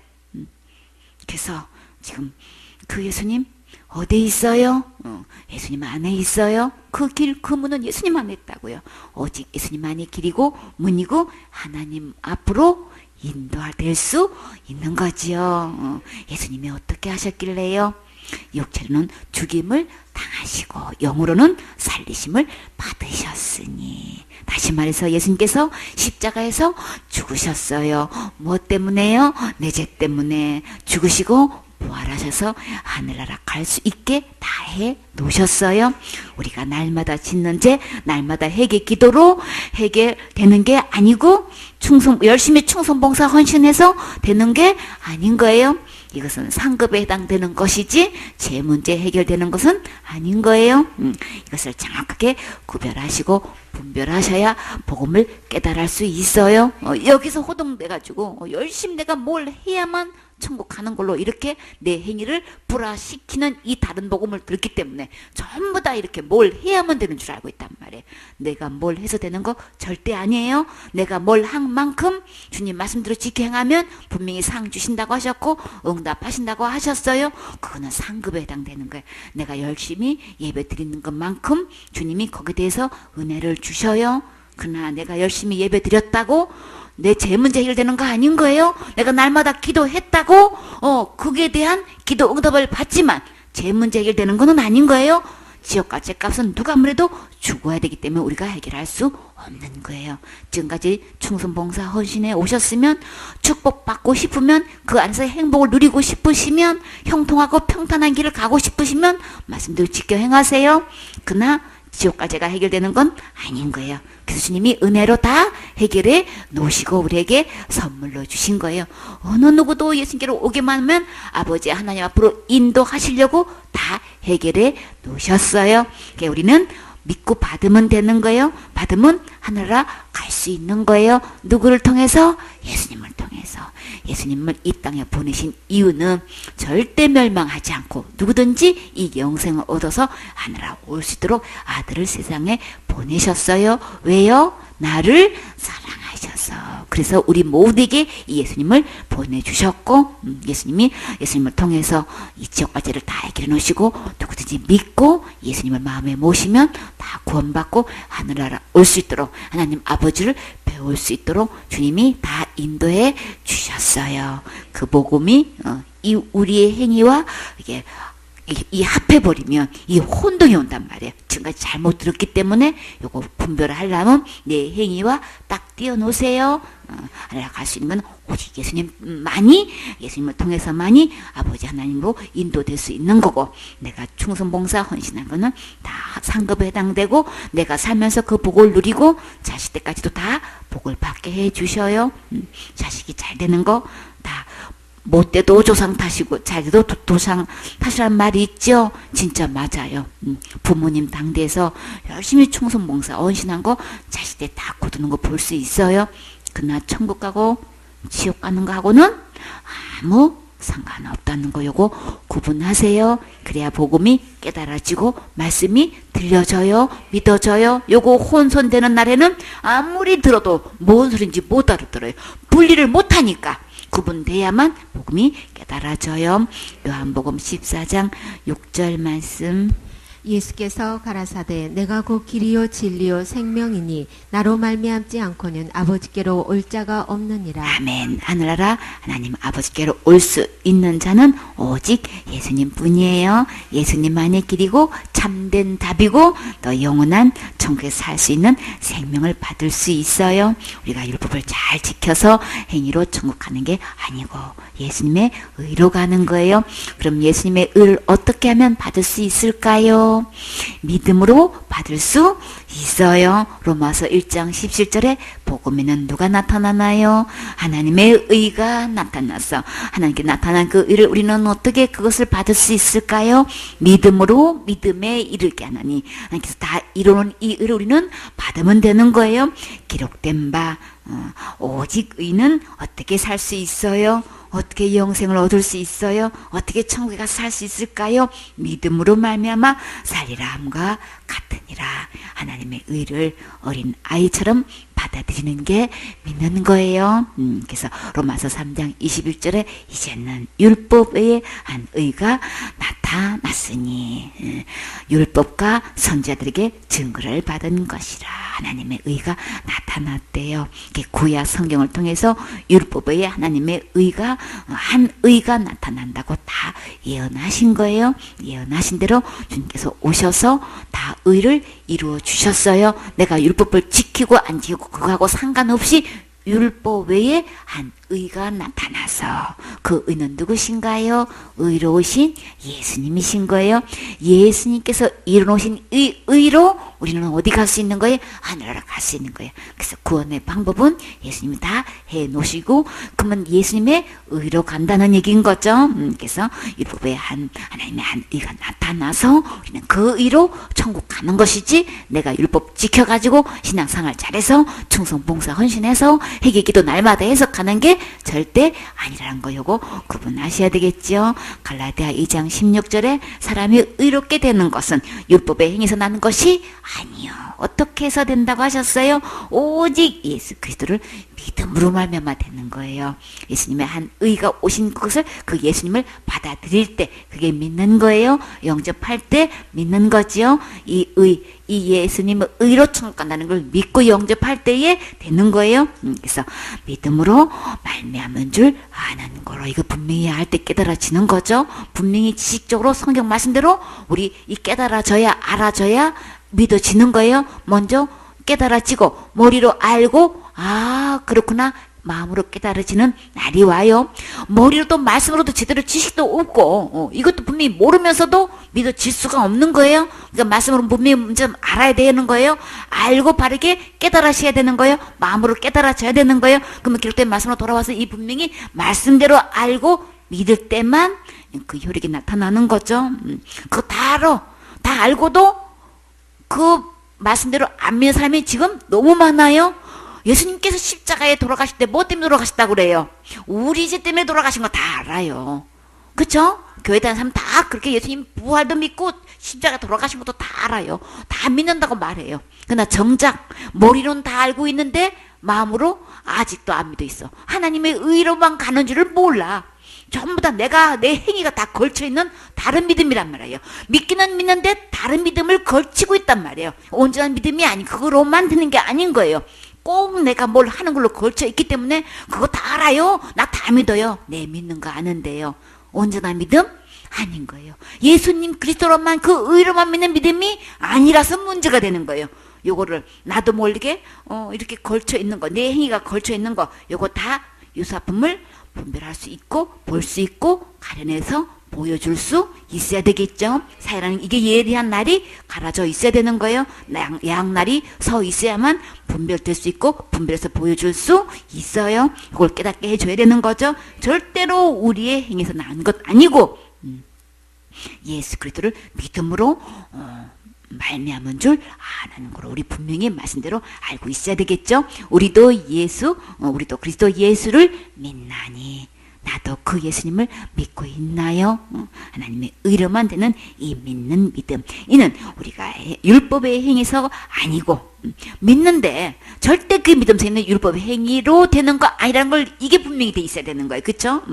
S1: 그래서 지금 그 예수님 어디에 있어요? 예수님 안에 있어요. 그 길, 그 문은 예수님 안에 있다고요. 오직 예수님 안에 길이고 문이고 하나님 앞으로 인도될 수 있는 거지요. 예수님이 어떻게 하셨길래요? 육체로는 죽임을 당하시고 영으로는 살리심을 받으셨으니. 다시 말해서 예수님께서 십자가에서 죽으셨어요. 무엇 때문에요? 내 죄 때문에 죽으시고 부활하셔서 하늘나라 갈 수 있게 다 해 놓으셨어요. 우리가 날마다 짓는 죄, 날마다 회개 기도로 해결되는 게 아니고 열심히 충성봉사 헌신해서 되는 게 아닌 거예요. 이것은 상급에 해당되는 것이지 제 문제 해결되는 것은 아닌 거예요. 이것을 정확하게 구별하시고 분별하셔야 복음을 깨달을 수 있어요. 여기서 호동돼가지고 열심히 내가 뭘 해야만 천국 가는 걸로 이렇게 내 행위를 불화시키는 이 다른 복음을 들기 때문에 전부 다 이렇게 뭘 해야만 되는 줄 알고 있단 말이에요. 내가 뭘 해서 되는 거 절대 아니에요. 내가 뭘 한 만큼 주님 말씀대로 지켜 행하면 분명히 상 주신다고 하셨고 응답하신다고 하셨어요. 그거는 상급에 해당되는 거예요. 내가 열심히 예배 드리는 것만큼 주님이 거기에 대해서 은혜를 주셔요. 그러나 내가 열심히 예배 드렸다고 내 제 문제 해결되는 거 아닌 거예요. 내가 날마다 기도했다고 그에 대한 기도 응답을 받지만 제 문제 해결되는 거는 아닌 거예요. 지옥과 죄값은 누가 아무래도 죽어야 되기 때문에 우리가 해결할 수 없는 거예요. 지금까지 충성봉사 헌신에 오셨으면 축복받고 싶으면 그 안에서 행복을 누리고 싶으시면 형통하고 평탄한 길을 가고 싶으시면 말씀대로 지켜 행하세요. 그러나 지옥과 죄가 해결되는 건 아닌 거예요. 그래서 주님이 은혜로 다 해결해 놓으시고 우리에게 선물로 주신 거예요. 어느 누구도 예수님께로 오기만 하면 아버지 하나님 앞으로 인도하시려고 다 해결해 놓으셨어요. 그러니까 우리는 믿고 받으면 되는 거예요. 받으면 하늘나라 갈 수 있는 거예요. 누구를 통해서? 예수님을 통해서. 예수님을 이 땅에 보내신 이유는 절대 멸망하지 않고 누구든지 이 영생을 얻어서 하늘나라 올 수 있도록 아들을 세상에 보내셨어요. 왜요? 나를 사랑하셔서. 그래서 우리 모두에게 이 예수님을 보내주셨고 예수님을 통해서 이 지옥과 죄를 다 해결해 놓으시고 누구든지 믿고 예수님을 마음에 모시면 다 구원받고 하늘나라 올 수 있도록 하나님 아버지를 배울 수 있도록 주님이 다 인도해 주셨어요. 그 복음이 이 우리의 행위와 이게 이 합해버리면 이 혼동이 온단 말이에요. 지금까지 잘못 들었기 때문에 요거 분별을 하려면 내 행위와 딱 띄워놓으세요. 하나님 갈 수 있는 건 오직 예수님만이, 예수님을 통해서만이 아버지 하나님으로 인도될 수 있는 거고, 내가 충성봉사 헌신한 거는 다 상급에 해당되고 내가 살면서 그 복을 누리고 자식 때까지도 다 복을 받게 해주셔요. 자식이 잘 되는 거 다 못돼도 조상 탓이고 잘 돼도 조상 탓이란 말이 있죠. 진짜 맞아요. 부모님 당대에서 열심히 충성봉사 헌신한 거 자식 때 다 거두는 거 볼 수 있어요. 그러나 천국 가고 지옥 가는 거하고는 아무 상관없다는 거 요거 구분하세요. 그래야 복음이 깨달아지고 말씀이 들려져요. 믿어져요. 요거 혼선되는 날에는 아무리 들어도 뭔 소린지 못 알아들어요. 분리를 못하니까. 구분돼야만 복음이 깨달아져요. 요한복음 14장 6절 말씀.
S2: 예수께서 가라사대 내가 곧 길이요 진리요 생명이니 나로 말미암지 않고는 아버지께로 올 자가 없느니라.
S1: 아멘. 하늘나라 하나님 아버지께로 올 수 있는 자는 오직 예수님 뿐이에요. 예수님만의 길이고 참된 답이고 또 영원한 천국에 살 수 있는 생명을 받을 수 있어요. 우리가 율법을 잘 지켜서 행위로 천국 가는 게 아니고 예수님의 의로 가는 거예요. 그럼 예수님의 의를 어떻게 하면 받을 수 있을까요? 믿음으로 받을 수 있어요. 로마서 1장 17절에 복음에는 누가 나타나나요? 하나님의 의가 나타나서 하나님께 나타난 그 의를 우리는 어떻게 그것을 받을 수 있을까요? 믿음으로 믿음에 이르게 하나니 하나님께서 다 이루는 이 의를 우리는 받으면 되는 거예요. 기록된 바 오직 의는 어떻게 살 수 있어요? 어떻게 영생을 얻을 수 있어요? 어떻게 천국에 가서 살 수 있을까요? 믿음으로 말미암아 살리라 함과 같으니라. 하나님의 의를 어린 아이처럼 받아들이는 게 믿는 거예요. 그래서 로마서 3장 21절에 이제는 율법 외에 한 의가 나타났으니 율법과 선지자들에게 증거를 받은 것이라. 하나님의 의가 나타났대요. 구약 성경을 통해서 율법 외에 하나님의 의가 한 의가 나타난다고 다 예언하신 거예요. 예언하신 대로 주님께서 오셔서 다 의를 이루어 주셨어요. 내가 율법을 지키고 안 지키고 그거하고 상관없이 율법 외에 한 의가 나타나서 그 의는 누구신가요? 의로우신 예수님이신 거예요. 예수님께서 이루어놓으신 의로 우리는 어디 갈 수 있는 거예요? 하늘나라 갈 수 있는 거예요. 그래서 구원의 방법은 예수님이 다 해놓으시고 그러면 예수님의 의로 간다는 얘기인 거죠. 그래서 율법에 하나님의 한 의가 나타나서 우리는 그 의로 천국 가는 것이지 내가 율법 지켜가지고 신앙생활 잘해서 충성 봉사 헌신해서 회개기도 날마다 해서 가는 게 절대 아니라는 거 요거 구분하셔야 되겠죠. 갈라디아 2장 16절에 사람이 의롭게 되는 것은 율법의 행위에서 나는 것이 아니요. 어떻게 해서 된다고 하셨어요? 오직 예수 그리스도를 믿음으로 말미암아 되는 거예요. 예수님의 한 의가 오신 것을 그 예수님을 받아들일 때 그게 믿는 거예요. 영접할 때 믿는 거지요. 이 예수님의 의로 천국 간다는 걸 믿고 영접할 때에 되는 거예요. 그래서 믿음으로 말미암은 줄 아는 거로 이거 분명히 할 때 깨달아지는 거죠. 분명히 지식적으로 성경 말씀대로 우리 이 깨달아져야 알아져야 믿어지는 거예요. 먼저 깨달아지고 머리로 알고 그렇구나 마음으로 깨달아지는 날이 와요. 머리로도 말씀으로도 제대로 지식도 없고 이것도 분명히 모르면서도 믿어질 수가 없는 거예요. 그러니까 말씀으로 분명히 좀 알아야 되는 거예요. 알고 바르게 깨달으셔야 되는 거예요. 마음으로 깨달아져야 되는 거예요. 그러면 기록된 말씀으로 돌아와서 이 분명히 말씀대로 알고 믿을 때만 그 효력이 나타나는 거죠. 그거 다 알아. 다 알고도 그 말씀대로 안 믿는 사람이 지금 너무 많아요. 예수님께서 십자가에 돌아가실 때 뭐 때문에 돌아가셨다고 그래요? 우리 죄 때문에 돌아가신 거 다 알아요. 그쵸? 교회 다니는 사람 다 그렇게 예수님 부활도 믿고 십자가 돌아가신 것도 다 알아요. 다 믿는다고 말해요. 그러나 정작 머리로는 다 알고 있는데 마음으로 아직도 안 믿어 있어. 하나님의 의로만 가는 줄을 몰라. 전부 다 내 행위가 다 걸쳐있는 다른 믿음이란 말이에요. 믿기는 믿는데 다른 믿음을 걸치고 있단 말이에요. 온전한 믿음이 그거로만 드는 게 아닌 거예요. 꼭 내가 뭘 하는 걸로 걸쳐 있기 때문에 그거 다 알아요. 나 다 믿어요. 내 믿는 거 아는데요. 온전한 믿음? 아닌 거예요. 예수님 그리스도로만 그 의로만 믿는 믿음이 아니라서 문제가 되는 거예요. 요거를 나도 모르게 이렇게 걸쳐 있는 거, 내 행위가 걸쳐 있는 거, 요거 다 유사품을 분별할 수 있고 볼 수 있고 가려내서 보여줄 수 있어야 되겠죠. 사회라는 이게 예리한 날이 갈아져 있어야 되는 거예요. 양날이 서 있어야만 분별될 수 있고 분별해서 보여줄 수 있어요. 그걸 깨닫게 해줘야 되는 거죠. 절대로 우리의 행위에서 나온 것 아니고 예수 그리스도를 믿음으로 말미암은 줄 아는 거로 우리 분명히 말씀대로 알고 있어야 되겠죠. 우리도 그리스도 예수를 믿나니 나도 그 예수님을 믿고 있나요? 하나님의 의로만 되는 이 믿는 믿음. 이는 우리가 율법의 행위에서 아니고 믿는데 절대 그 믿음 속에는 율법의 행위로 되는 거 아니라는 걸 이게 분명히 돼 있어야 되는 거예요. 그쵸?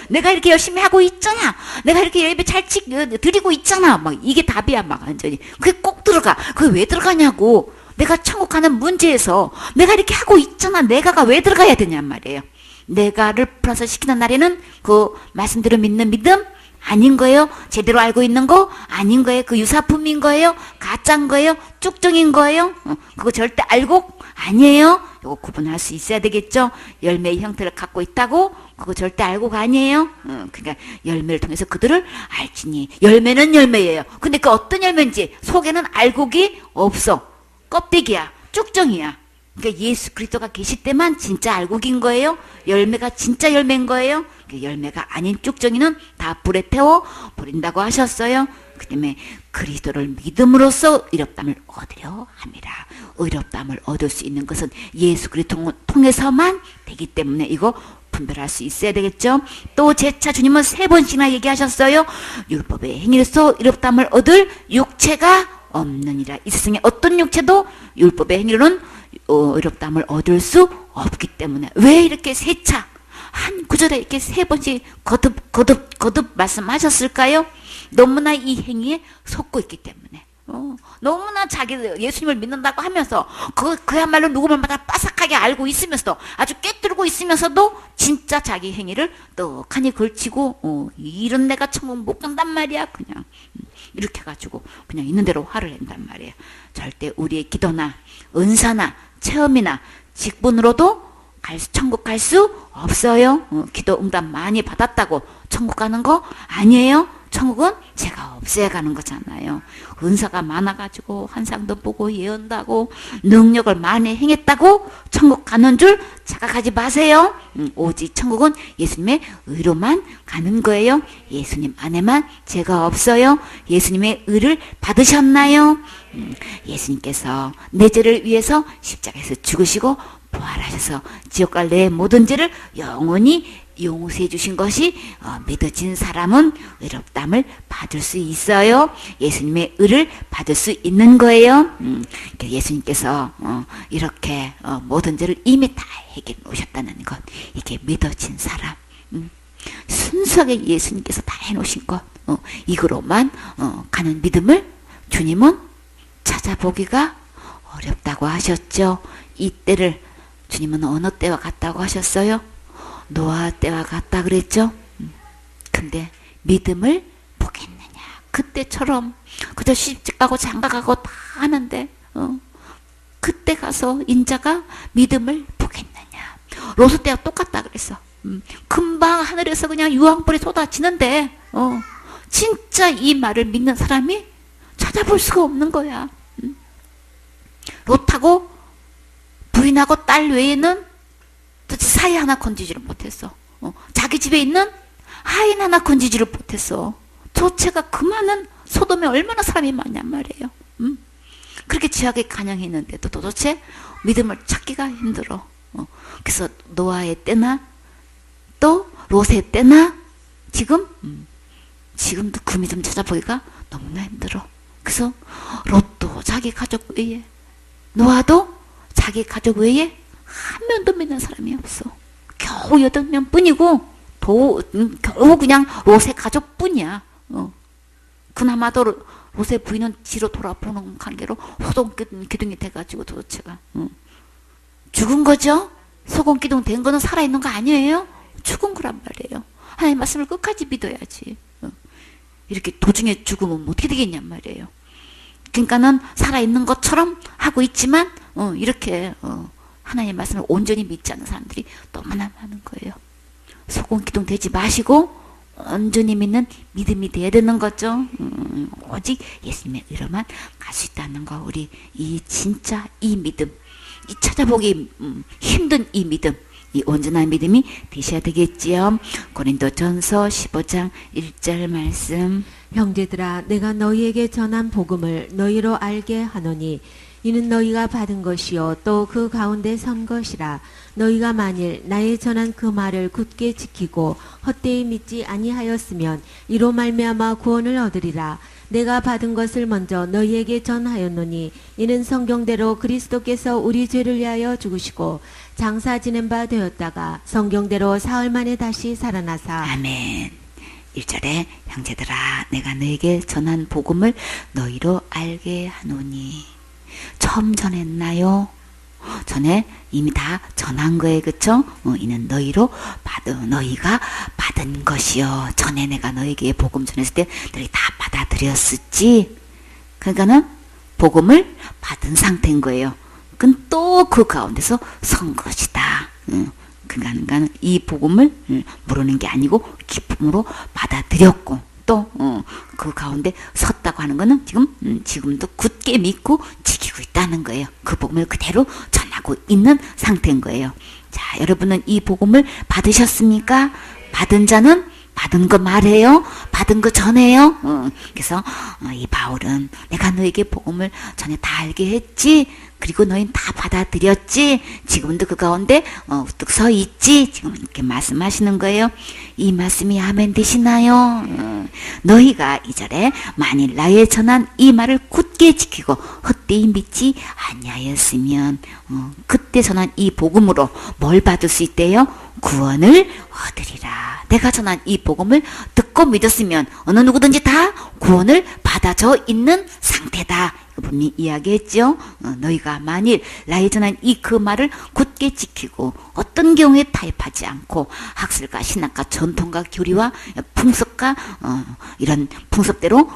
S1: 내가 이렇게 열심히 하고 있잖아. 내가 이렇게 예배 잘 드리고 있잖아. 막 이게 답이야. 막 완전히. 그게 꼭 들어가. 그게 왜 들어가냐고. 내가 천국 가는 문제에서 내가 이렇게 하고 있잖아. 내가가 왜 들어가야 되냔 말이에요. 내가를 플러스 시키는 날에는 그 말씀대로 믿는 믿음 아닌 거예요. 제대로 알고 있는 거 아닌 거예요. 그 유사품인 거예요. 가짜인 거예요. 쭉정인 거예요. 그거 절대 알고 아니에요. 이거 구분할 수 있어야 되겠죠. 열매의 형태를 갖고 있다고 그거 절대 알고가 아니에요. 그러니까 열매를 통해서 그들을 알지니. 열매는 열매예요. 근데 그 어떤 열매인지 속에는 알곡이 없어. 껍데기야. 쭉정이야. 그러니까 예수 그리스도가 계실 때만 진짜 알곡인 거예요. 열매가 진짜 열매인 거예요. 그 열매가 아닌 쭉정이는 다 불에 태워 버린다고 하셨어요. 그 때문에 그리스도를 믿음으로써 의롭다함을 얻으려 함이라. 의롭다함을 얻을 수 있는 것은 예수 그리스도를 통해서만 되기 때문에 이거 분별할 수 있어야 되겠죠. 또 재차 주님은 3번씩이나 얘기하셨어요. 율법의 행위로서 의롭다함을 얻을 육체가 없느니라. 이 세상에 어떤 육체도 율법의 행위로는 의롭다함을 얻을 수 없기 때문에. 왜 이렇게 한 구절에 이렇게 3번씩 거듭 말씀하셨을까요? 너무나 이 행위에 속고 있기 때문에. 너무나 예수님을 믿는다고 하면서 그야말로 누구말마다 빠삭하게 알고 있으면서도 아주 꿰뚫고 있으면서도 진짜 자기 행위를 떡하니 걸치고 이런 내가 천국 못 간단 말이야. 그냥 이렇게 해가지고 그냥 있는 대로 화를 낸단 말이에요. 절대 우리의 기도나 은사나 체험이나 직분으로도 천국 갈 수 없어요. 기도 응답 많이 받았다고 천국 가는 거 아니에요. 천국은 제가 없애야 가는 거잖아요. 은사가 많아가지고 환상도 보고 예언도 능력을 많이 행했다고 천국 가는 줄 착각하지 마세요. 오직 천국은 예수님의 의로만 가는 거예요. 예수님 안에만 죄가 없어요. 예수님의 의를 받으셨나요? 예수님께서 내 죄를 위해서 십자가에서 죽으시고 부활하셔서 지옥 갈 내 모든 죄를 영원히 용서해 주신 것이 믿어진 사람은 의롭다함을 받을 수 있어요. 예수님의 의를 받을 수 있는 거예요. 예수님께서 이렇게 모든 죄를 이미 다 해결해 놓으셨다는 것, 이게 믿어진 사람, 순수하게 예수님께서 다 해놓으신 것, 이거로만 가는 믿음을 주님은 찾아보기가 어렵다고 하셨죠. 이 때를 주님은 어느 때와 같다고 하셨어요? 노아 때와 같다 그랬죠. 근데 믿음을 보겠느냐. 그때처럼 그저 시집가고 장가가고 다 하는데 그때 가서 인자가 믿음을 보겠느냐. 롯 때와 똑같다 그랬어. 금방 하늘에서 그냥 유황불이 쏟아지는데 진짜 이 말을 믿는 사람이 찾아볼 수가 없는 거야. 롯하고 부인하고 딸 외에는 도대체 사이 하나 건지지를 못했어. 자기 집에 있는 하인 하나 건지지를 못했어. 도대체가 그 많은 소돔에 얼마나 사람이 많냔 말이에요. 그렇게 지하게 간영했는데도 도대체 믿음을 찾기가 힘들어. 그래서 노아의 때나 또 롯의 때나 지금도 그 믿음 찾아보기가 너무나 힘들어. 그래서 롯도 자기 가족 외에, 노아도 자기 가족 외에 한 명도 믿는 사람이 없어. 겨우 8명 뿐이고 겨우 그냥 롯의 가족뿐이야. 그나마도 롯의 부인은 뒤로 돌아보는 관계로 소돔기둥이 돼가지고 도대체가 죽은 거죠. 소돔기둥 된 거는 살아있는 거 아니에요. 죽은 거란 말이에요. 하나님의 말씀을 끝까지 믿어야지. 이렇게 도중에 죽으면 어떻게 되겠냔 말이에요. 그러니까는 살아있는 것처럼 하고 있지만 이렇게 하나님의 말씀을 온전히 믿지 않는 사람들이 너무나 많은 거예요. 소금기둥 되지 마시고 온전히 믿는 믿음이 돼야 되는 거죠. 오직 예수님의 의로만 갈 수 있다는 거. 우리 진짜 이 믿음, 이 찾아보기 힘든 이 믿음, 이 온전한 믿음이 되셔야 되겠지요. 고린도전서 15장 1절 말씀.
S2: 형제들아, 내가 너희에게 전한 복음을 너희로 알게 하노니 이는 너희가 받은 것이요 또 그 가운데 선 것이라. 너희가 만일 나의 전한 그 말을 굳게 지키고 헛되이 믿지 아니하였으면 이로 말미암아 구원을 얻으리라. 내가 받은 것을 먼저 너희에게 전하였노니 이는 성경대로 그리스도께서 우리 죄를 위하여 죽으시고 장사 지낸 바 되었다가 성경대로 사흘 만에 다시 살아나사.
S1: 아멘. 1절에 형제들아, 내가 너에게 전한 복음을 너희로 알게 하노니. 처음 전했나요? 전에 이미 다 전한 거예요. 그쵸? 이는 너희가 받은 것이요. 전에 내가 너에게 복음 전했을 때 너희 다 받아들였었지. 그러니까는 복음을 받은 상태인 거예요. 그건 또 그 가운데서 선 것이다. 그러니까 이 복음을 모르는 게 아니고 기쁨으로 받아들였고 또 그 가운데 섰다고 하는 거는 지금도 굳게 믿고 지키고 있다는 거예요. 그 복음을 그대로 전하고 있는 상태인 거예요. 자, 여러분은 이 복음을 받으셨습니까? 받은 자는 받은 거 말해요. 받은 거 전해요. 그래서 이 바울은 내가 너에게 복음을 전에 다 알게 했지. 그리고 너희는 다 받아들였지. 지금도 그 가운데 우뚝 서 있지. 지금 이렇게 말씀하시는 거예요. 이 말씀이 아멘 되시나요? 너희가 2절에 만일 나의 전한 이 말을 굳게 지키고 헛되이 믿지 아니하였으면 그때 전한 이 복음으로 뭘 받을 수 있대요? 구원을 얻으리라. 내가 전한 이 복음을 듣고 믿었으면 어느 누구든지 다 구원을 받아져 있는 상태다. 분이 이야기했죠. 너희가 만일 나의 전한 이 그 말을 굳게 지키고 어떤 경우에 타협하지 않고 학술과 신학과 전통과 교리와 풍습과 이런 풍습대로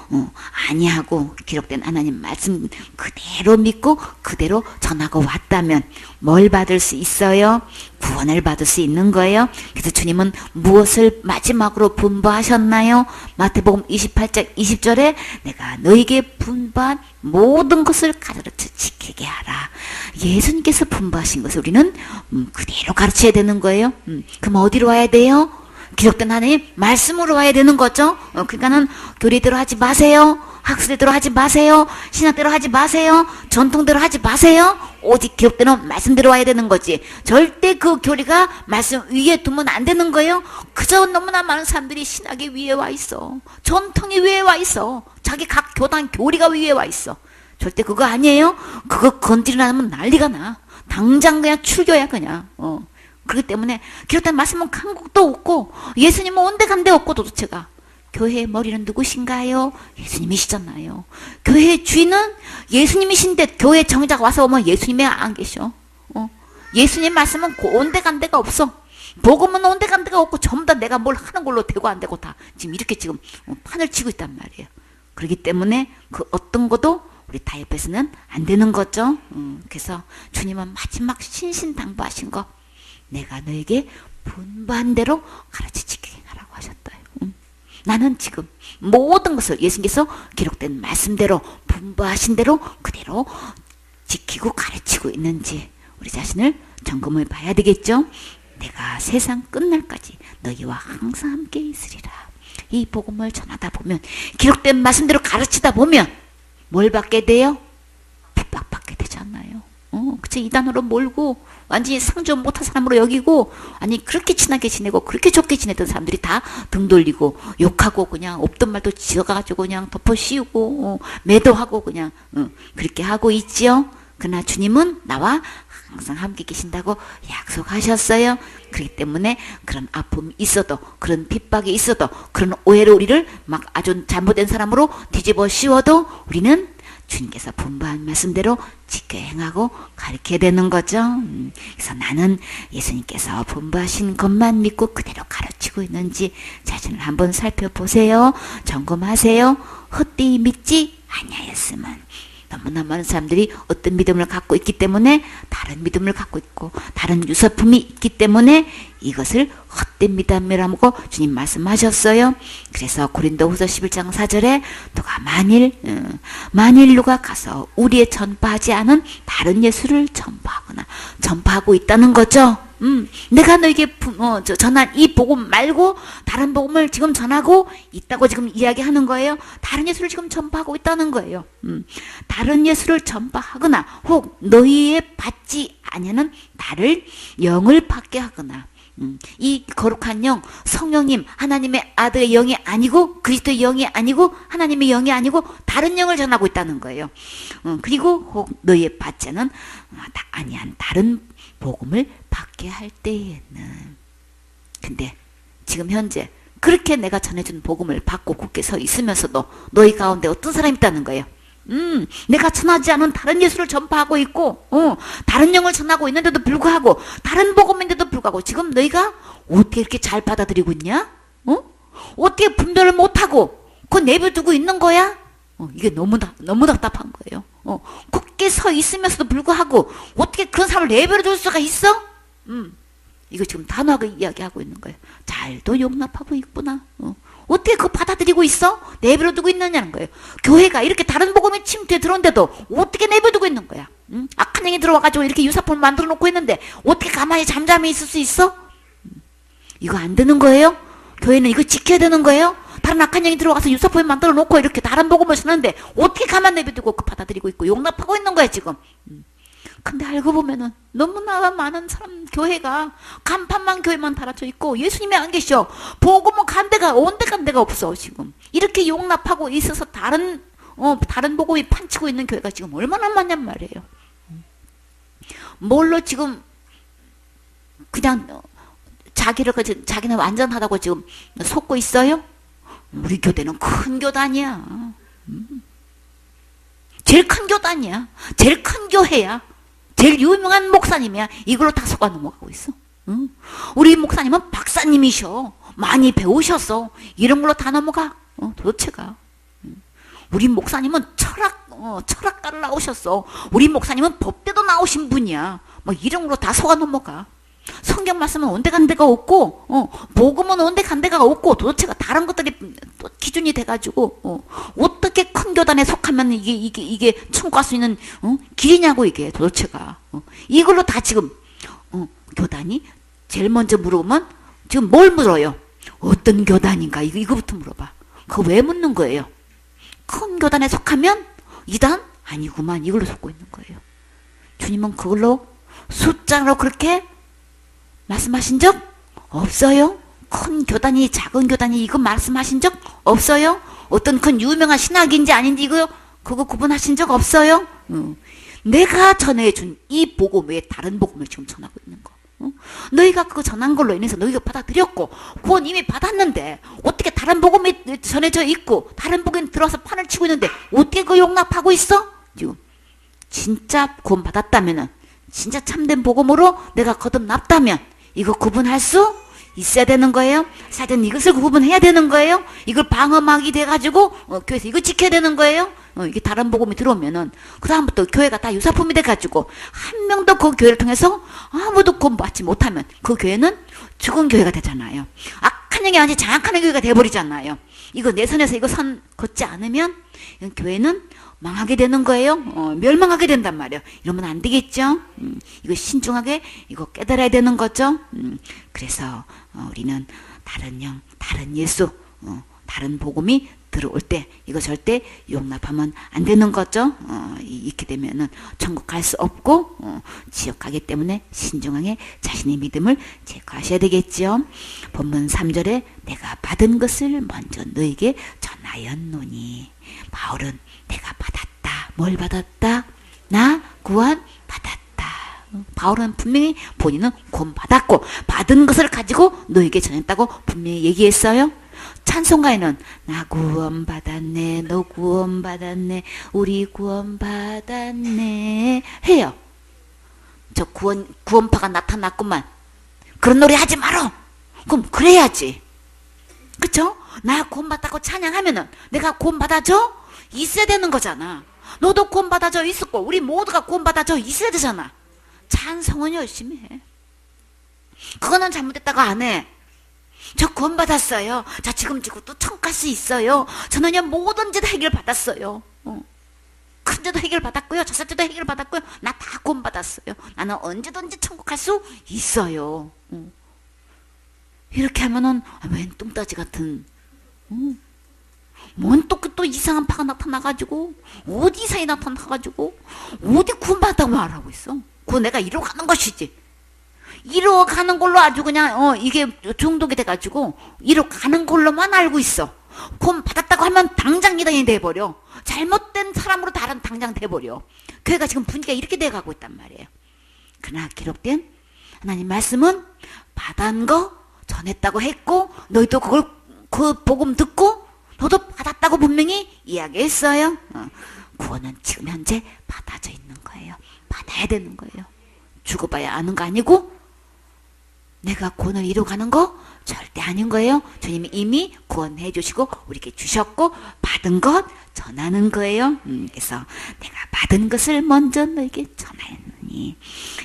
S1: 아니하고 기록된 하나님 말씀 그대로 믿고 그대로 전하고 왔다면 뭘 받을 수 있어요? 구원을 받을 수 있는 거예요. 그래서 주님은 무엇을 마지막으로 분부하셨나요? 마태복음 28장 20절에 내가 너에게 분부한 모든 것을 가르쳐 지키게 하라. 예수님께서 분부하신 것을 우리는 그대로 가르쳐야 되는 거예요. 그럼 어디로 와야 돼요? 기록된 하나님 말씀으로 와야 되는 거죠. 그러니까는 교리대로 하지 마세요. 학술대로 하지 마세요. 신학대로 하지 마세요. 전통대로 하지 마세요. 오직 기록되는 말씀대로 와야 되는 거지. 절대 그 교리가 말씀 위에 두면 안 되는 거예요. 그저 너무나 많은 사람들이 신학의 위에 와 있어. 전통이 위에 와 있어. 자기 각 교단 교리가 위에 와 있어. 절대 그거 아니에요. 그거 건드리려면 난리가 나. 당장 그냥 출교야 그냥. 그렇기 때문에 기록된 말씀은 한국도 없고 예수님은 온데간데 없고 도대체가. 교회의 머리는 누구신가요? 예수님이시잖아요. 교회의 주인은 예수님이신데 교회 정작 와서 오면 예수님이 안 계셔. 예수님 말씀은 온데간데가 없어. 복음은 온데간데가 없고 전부 다 내가 뭘 하는 걸로 되고 안 되고 다 지금 이렇게 판을 치고 있단 말이에요. 그렇기 때문에 그 어떤 것도 우리 타협해서는 안 되는 거죠. 그래서 주님은 마지막 신신당부하신 거 내가 너에게 분부한 대로 가르쳐 지키게 하라고 하셨어요. 나는 지금 모든 것을 예수님께서 기록된 말씀대로 분부하신 대로 그대로 지키고 가르치고 있는지 우리 자신을 점검을 봐야 되겠죠. 내가 세상 끝날까지 너희와 항상 함께 있으리라. 이 복음을 전하다 보면 기록된 말씀대로 가르치다 보면 뭘 받게 돼요? 핍박받게 되잖아요. 그쵸? 이단으로 몰고 완전히 상종 못한 사람으로 여기고 아니 그렇게 친하게 지내고 그렇게 좋게 지내던 사람들이 다 등 돌리고 욕하고 그냥 없던 말도 지어가지고 그냥 덮어 씌우고 매도하고 그냥 그렇게 하고 있지요. 그러나 주님은 나와 항상 함께 계신다고 약속하셨어요. 그렇기 때문에 그런 아픔이 있어도 그런 핍박이 있어도 그런 오해로 우리를 막 아주 잘못된 사람으로 뒤집어 씌워도 우리는 주님께서 분부한 말씀대로 지켜 행하고 가르쳐야 되는 거죠. 그래서 나는 예수님께서 분부하신 것만 믿고 그대로 가르치고 있는지 자신을 한번 살펴보세요. 점검하세요. 헛되이 믿지 아니하였으면 너무나 많은 사람들이 어떤 믿음을 갖고 있기 때문에 다른 믿음을 갖고 있고 다른 유사품이 있기 때문에 이것을 헛된 믿음이라고 주님 말씀하셨어요. 그래서 고린도후서 11장 4절에 누가 만일 누가 가서 우리의 전파하지 않은 다른 예수를 전파하고 있다는 거죠. 내가 너에게 전한 이 복음 말고 다른 복음을 지금 전하고 있다고 지금 이야기하는 거예요. 다른 예수를 지금 전파하고 있다는 거예요. 다른 예수를 전파하거나 혹 너희의 받지 아니하는 다른 영을 받게 하거나 이 거룩한 영, 성령님, 하나님의 아들의 영이 아니고 그리스도의 영이 아니고 하나님의 영이 아니고 다른 영을 전하고 있다는 거예요. 그리고 혹 너희의 받지 않은 아니한 다른 복음을 받게 할 때에는 근데 지금 현재 그렇게 내가 전해준 복음을 받고 굳게 서 있으면서도 너희 가운데 어떤 사람이 있다는 거예요. 내가 전하지 않은 다른 예수를 전파하고 있고 다른 영을 전하고 있는데도 불구하고 다른 복음인데도 불구하고 지금 너희가 어떻게 이렇게 잘 받아들이고 있냐? 어떻게 분별을 못하고 그거 내버려두고 있는 거야? 이게 너무 답답한 거예요. 굳게 서 있으면서도 불구하고 어떻게 그런 사람을 내버려 둘 수가 있어? 이거 지금 단호하게 이야기하고 있는 거예요. 잘도 용납하고 있구나. 어떻게 그거 받아들이고 있어? 내버려 두고 있느냐는 거예요. 교회가 이렇게 다른 복음이 침투에 들어온데도 어떻게 내버려 두고 있는 거야? 악한 영이 들어와가지고 이렇게 유사품을 만들어 놓고 있는데 어떻게 가만히 잠잠히 있을 수 있어? 이거 안 되는 거예요? 교회는 이거 지켜야 되는 거예요? 다른 악한 영이 들어가서 유사품을 만들어 놓고 이렇게 다른 복음을 쓰는데 어떻게 가만 내버려두고 그 받아들이고 있고 용납하고 있는 거야 지금. 근데 알고 보면은 너무나 많은 사람 교회가 간판만 교회만 달아져 있고 예수님이 안 계셔. 복음은 온데 간 데가 없어 지금. 이렇게 용납하고 있어서 다른 복음이 판치고 있는 교회가 지금 얼마나 많냔 말이에요. 뭘로 지금 그냥 자기는 완전하다고 지금 속고 있어요? 우리 교대는 큰 교단이야. 제일 큰 교단이야. 제일 큰 교회야. 제일 유명한 목사님이야. 이걸로 다 속아 넘어가고 있어. 우리 목사님은 박사님이셔. 많이 배우셨어. 이런 걸로 다 넘어가. 도대체가. 우리 목사님은 철학가를 나오셨어. 우리 목사님은 법대도 나오신 분이야. 뭐 이런 걸로 다 속아 넘어가. 성경 말씀은 온데 간 데가 없고, 복음은 온데 간 데가 없고, 도대체가 다른 것들이 또 기준이 돼가지고, 어떻게 큰 교단에 속하면 이게 청구할 수 있는, 길이냐고, 이게 도대체가. 이걸로 다 지금, 교단이 제일 먼저 물어보면, 지금 뭘 물어요? 어떤 교단인가? 이거부터 물어봐. 그거 왜 묻는 거예요? 큰 교단에 속하면, 이단? 아니구만. 이걸로 속고 있는 거예요. 주님은 그걸로 숫자로 그렇게 말씀하신 적 없어요? 큰 교단이 작은 교단이 이거 말씀하신 적 없어요? 어떤 큰 유명한 신학인지 아닌지 그거 구분하신 적 없어요? 내가 전해준 이 복음 외에 다른 복음을 지금 전하고 있는 거. 너희가 그거 전한 걸로 인해서 너희가 받아들였고 구원 이미 받았는데 어떻게 다른 복음이 전해져 있고 다른 복음이 들어와서 판을 치고 있는데 어떻게 그거 용납하고 있어? 지금 진짜 구원 받았다면은 진짜 참된 복음으로 내가 거듭났다면 이거 구분할 수 있어야 되는 거예요. 사실은 이것을 구분해야 되는 거예요. 이걸 방어막이 돼가지고 교회에서 이거 지켜야 되는 거예요. 이게 다른 복음이 들어오면은 그 다음부터 교회가 다 유사품이 돼가지고 한 명도 그 교회를 통해서 아무도 구원받지 못하면 그 교회는 죽은 교회가 되잖아요. 악한 영이 아니라 장악하는 교회가 돼버리잖아요. 이거 내 선에서 이거 선 걷지 않으면 교회는 망하게 되는 거예요. 멸망하게 된단 말이에요. 이러면 안 되겠죠. 이거 신중하게 이거 깨달아야 되는 거죠. 그래서 우리는 다른 영, 다른 예수, 다른 복음이 들어올 때 이거 절대 용납하면 안 되는 거죠. 이렇게 되면은 천국 갈 수 없고 지옥 가기 때문에 신중하게 자신의 믿음을 체크하셔야 되겠죠. 본문 3절에 내가 받은 것을 먼저 너에게 전하였노니 바울은 내가 받았다. 뭘 받았다? 나 구원 받았다. 바울은 분명히 본인은 구원 받았고 받은 것을 가지고 너에게 전했다고 분명히 얘기했어요. 찬송가에는 나 구원 받았네, 너 구원 받았네, 우리 구원 받았네 해요. 저 구원파가 나타났구만. 그런 노래 하지 말어. 그럼 그래야지. 그쵸? 나 구원 받았다고 찬양하면은 내가 구원 받아줘? 있어야 되는 거잖아. 너도 구원 받아져 있었고 우리 모두가 구원 받아져 있어야 되잖아. 찬송은 열심히 해. 그거는 잘못됐다고 안 해. 저 구원 받았어요. 자 지금 또 천국 갈 수 있어요. 저는요 뭐든지 다 해결 받았어요. 큰 죄도 해결 받았고요. 자살 죄도 해결 받았고요. 나 다 구원 받았어요. 나는 언제든지 천국 갈 수 있어요. 이렇게 하면은 웬 뚱따지 같은 뭔 또 이상한 파가 나타나가지고 어디 이상이 나타나가지고 어디 구원받았다고 말하고 있어. 그거 내가 이뤄가는 것이지. 이뤄가는 걸로 아주 그냥 이게 중독이 돼가지고 이뤄가는 걸로만 알고 있어. 구원 받았다고 하면 당장 이단이 돼버려. 잘못된 사람으로 다른 당장 돼버려. 교회가 지금 분위기가 이렇게 돼가고 있단 말이에요. 그러나 기록된 하나님 말씀은 받은 거 전했다고 했고 너희도 그 복음 듣고 너도 받았다고 분명히 이야기했어요. 구원은 지금 현재 받아져 있는 거예요. 받아야 되는 거예요. 죽어봐야 아는 거 아니고 내가 구원을 이루어가는 거 절대 아닌 거예요. 주님이 이미 구원해 주시고 우리에게 주셨고 받은 것 전하는 거예요. 그래서 내가 받은 것을 먼저 너에게 전하였느니,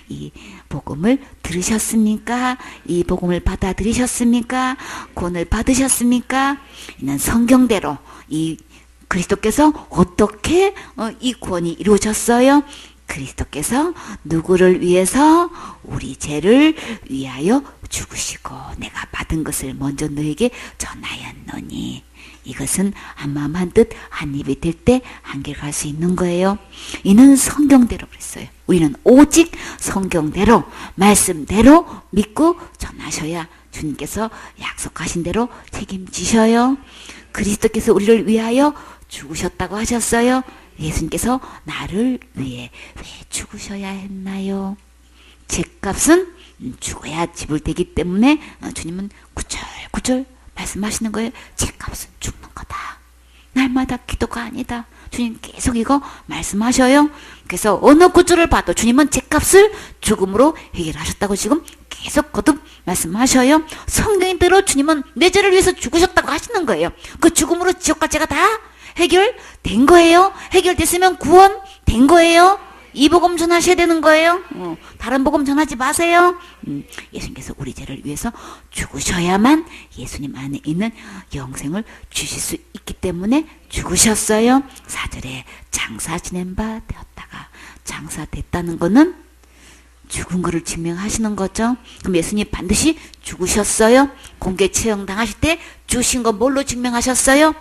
S1: 이 복음을 들으셨습니까? 이 복음을 받아들이셨습니까? 구원을 받으셨습니까? 이는 성경대로 이 그리스도께서 어떻게 이 구원이 이루어졌어요? 그리스도께서 누구를 위해서? 우리 죄를 위하여 죽으시고 내가 받은 것을 먼저 너에게 전하였노니, 이것은 한마음 한뜻 한입이 될 때 한결 갈 수 있는 거예요. 이는 성경대로 그랬어요. 우리는 오직 성경대로 말씀대로 믿고 전하셔야 주님께서 약속하신 대로 책임지셔요. 그리스도께서 우리를 위하여 죽으셨다고 하셨어요. 예수님께서 나를 위해 왜 죽으셔야 했나요? 죄값은 죽어야 지불되기 때문에 주님은 구절구절 말씀하시는 거예요. 죄값은 죽는 거다. 날마다 기도가 아니다. 주님 계속 이거 말씀하셔요. 그래서 어느 구절을 봐도 주님은 죄값을 죽음으로 해결하셨다고 지금 계속 거듭 말씀하셔요. 성경대로 주님은 내 죄를 위해서 죽으셨다고 하시는 거예요. 그 죽음으로 지옥과 죄가 다 해결된 거예요. 해결됐으면 구원된 거예요. 이 복음 전하셔야 되는 거예요. 다른 복음 전하지 마세요. 예수님께서 우리 죄를 위해서 죽으셔야만 예수님 안에 있는 영생을 주실 수 있기 때문에 죽으셨어요. 4절에 장사 지낸 바 되었다가, 장사됐다는 거는 죽은 거를 증명하시는 거죠. 그럼 예수님 반드시 죽으셨어요. 공개 처형 당하실 때 죽으신 거 뭘로 증명하셨어요?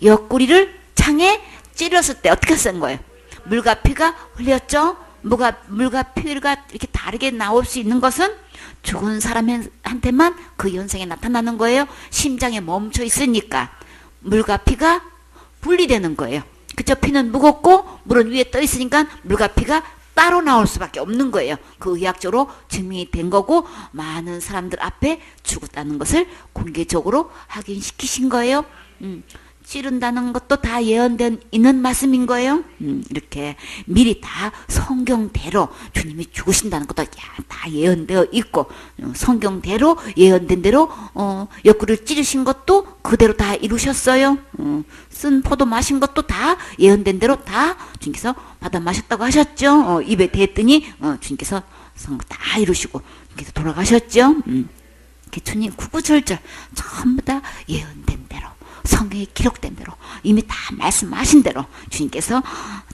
S1: 옆구리를 창에 찔렀을 때 어떻게 쓴 거예요? 물과 피가 흘렸죠. 물과 피가 이렇게 다르게 나올 수 있는 것은 죽은 사람한테만 그 현상이 나타나는 거예요. 심장에 멈춰 있으니까 물과 피가 분리되는 거예요. 그쵸? 피는 무겁고 물은 위에 떠 있으니까 물과 피가 따로 나올 수밖에 없는 거예요. 그 의학적으로 증명이 된 거고, 많은 사람들 앞에 죽었다는 것을 공개적으로 확인시키신 거예요. 찌른다는 것도 다 예언된 있는 말씀인 거예요. 이렇게 미리 다 성경대로 주님이 죽으신다는 것도 다 예언되어 있고, 성경대로 예언된 대로 옆구리를 찌르신 것도 그대로 다 이루셨어요. 쓴 포도 마신 것도 다 예언된 대로 다 주님께서 받아 마셨다고 하셨죠. 입에 대했더니 주님께서 다 이루시고 주님께서 돌아가셨죠. 주님 구구절절 전부 다 예언된 대로, 성경에 기록된 대로, 이미 다 말씀하신 대로 주님께서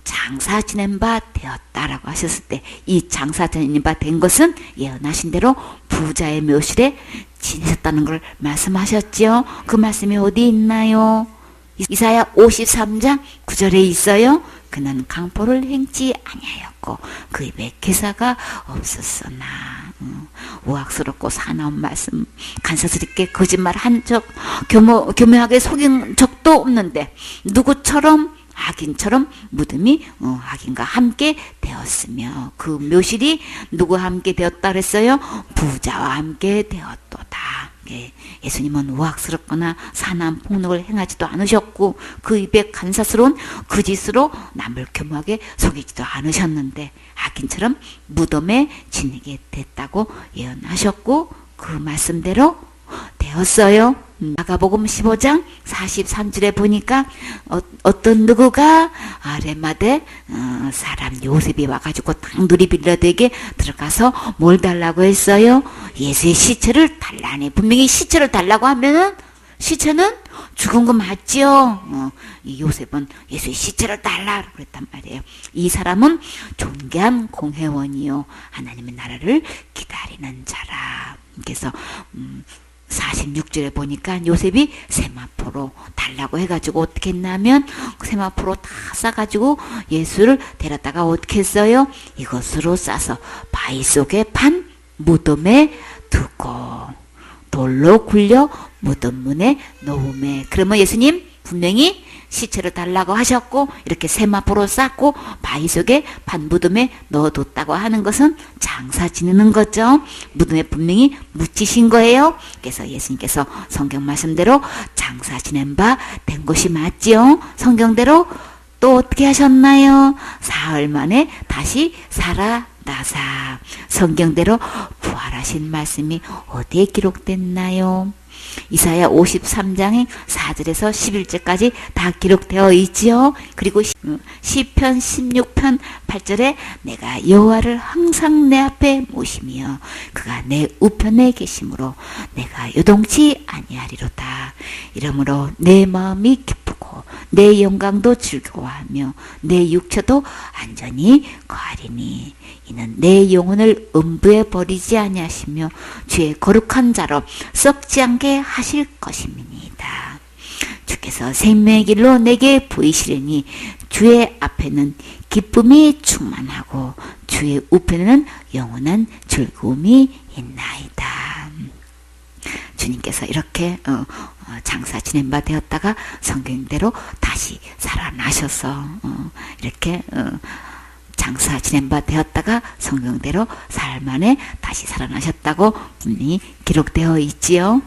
S1: 장사 지낸 바 되었다라고 하셨을 때, 이 장사 지낸 바 된 것은 예언하신 대로 부자의 묘실에 지내셨다는 걸 말씀하셨죠. 그 말씀이 어디 있나요? 이사야 53장 9절에 있어요. 그는 강포를 행치 아니하였고 그 입에 기사가 없었으나. 우악스럽고 사나운 말씀, 간사스럽게 거짓말 한 적, 교묘하게 속인 적도 없는데 누구처럼 악인처럼 무덤이 악인과 함께 되었으며, 그 묘실이 누구와 함께 되었다 그랬어요? 부자와 함께 되었도다. 예수님은 우악스럽거나 사나운 폭력을 행하지도 않으셨고 그 입에 간사스러운 거짓으로 남을 교묘하게 속이지도 않으셨는데 악인처럼 무덤에 지내게 됐다고 예언하셨고 그 말씀대로 되었어요. 마가복음 15장 43절에 보니까 어떤 누구가 아레마대 사람 요셉이 와가지고 딱 누리빌라드에게 들어가서 뭘 달라고 했어요? 예수의 시체를 달라니. 분명히 시체를 달라고 하면은 시체는 죽은 거 맞죠? 이 요셉은 예수의 시체를 달라 그랬단 말이에요. 이 사람은 존귀한 공회원이요 하나님의 나라를 기다리는 자라. 그래서 46절에 보니까 요셉이 세마포로 달라고 해가지고 어떻게 했냐면 세마포로 다 싸가지고 예수를 데려다가 어떻게 했어요? 이것으로 싸서 바위 속에 판 무덤에 두고 돌로 굴려 무덤 문에 놓음에. 그러면 예수님 분명히 시체를 달라고 하셨고 이렇게 세마포로 쌌고 바위 속에 판 무덤에 넣어뒀다고 하는 것은 장사 지내는 거죠. 무덤에 분명히 묻히신 거예요. 그래서 예수님께서 성경 말씀대로 장사 지낸 바 된 것이 맞지요. 성경대로 또 어떻게 하셨나요? 사흘 만에 다시 살아나사 성경대로 부활하셨 하신 말씀이 어디에 기록됐나요? 이사야 53장의 4절에서 11절까지 다 기록되어 있지요. 그리고 시편 16편 8절에 내가 여호와를 항상 내 앞에 모시며 그가 내 우편에 계심으로 내가 요동치 아니하리로다. 이러므로 내 마음이 기쁘고 내 영광도 즐거워하며 내 육체도 안전히 거하리니 이는 내 영혼을 음부에 버리지 아니하시며 주의 거룩한 자로 썩지 않게 하실 것임이니이다. 주께서 생명의 길로 내게 보이시리니 주의 앞에는 기쁨이 충만하고 주의 우편에는 영원한 즐거움이 있나이다. 주님께서 이렇게 장사 지낸 바 되었다가 성경대로 다시 살아나셔서 이렇게 장사 지낸 바 되었다가 성경대로 사흘 만에 다시 살아나셨다고 분명히 기록되어 있지요.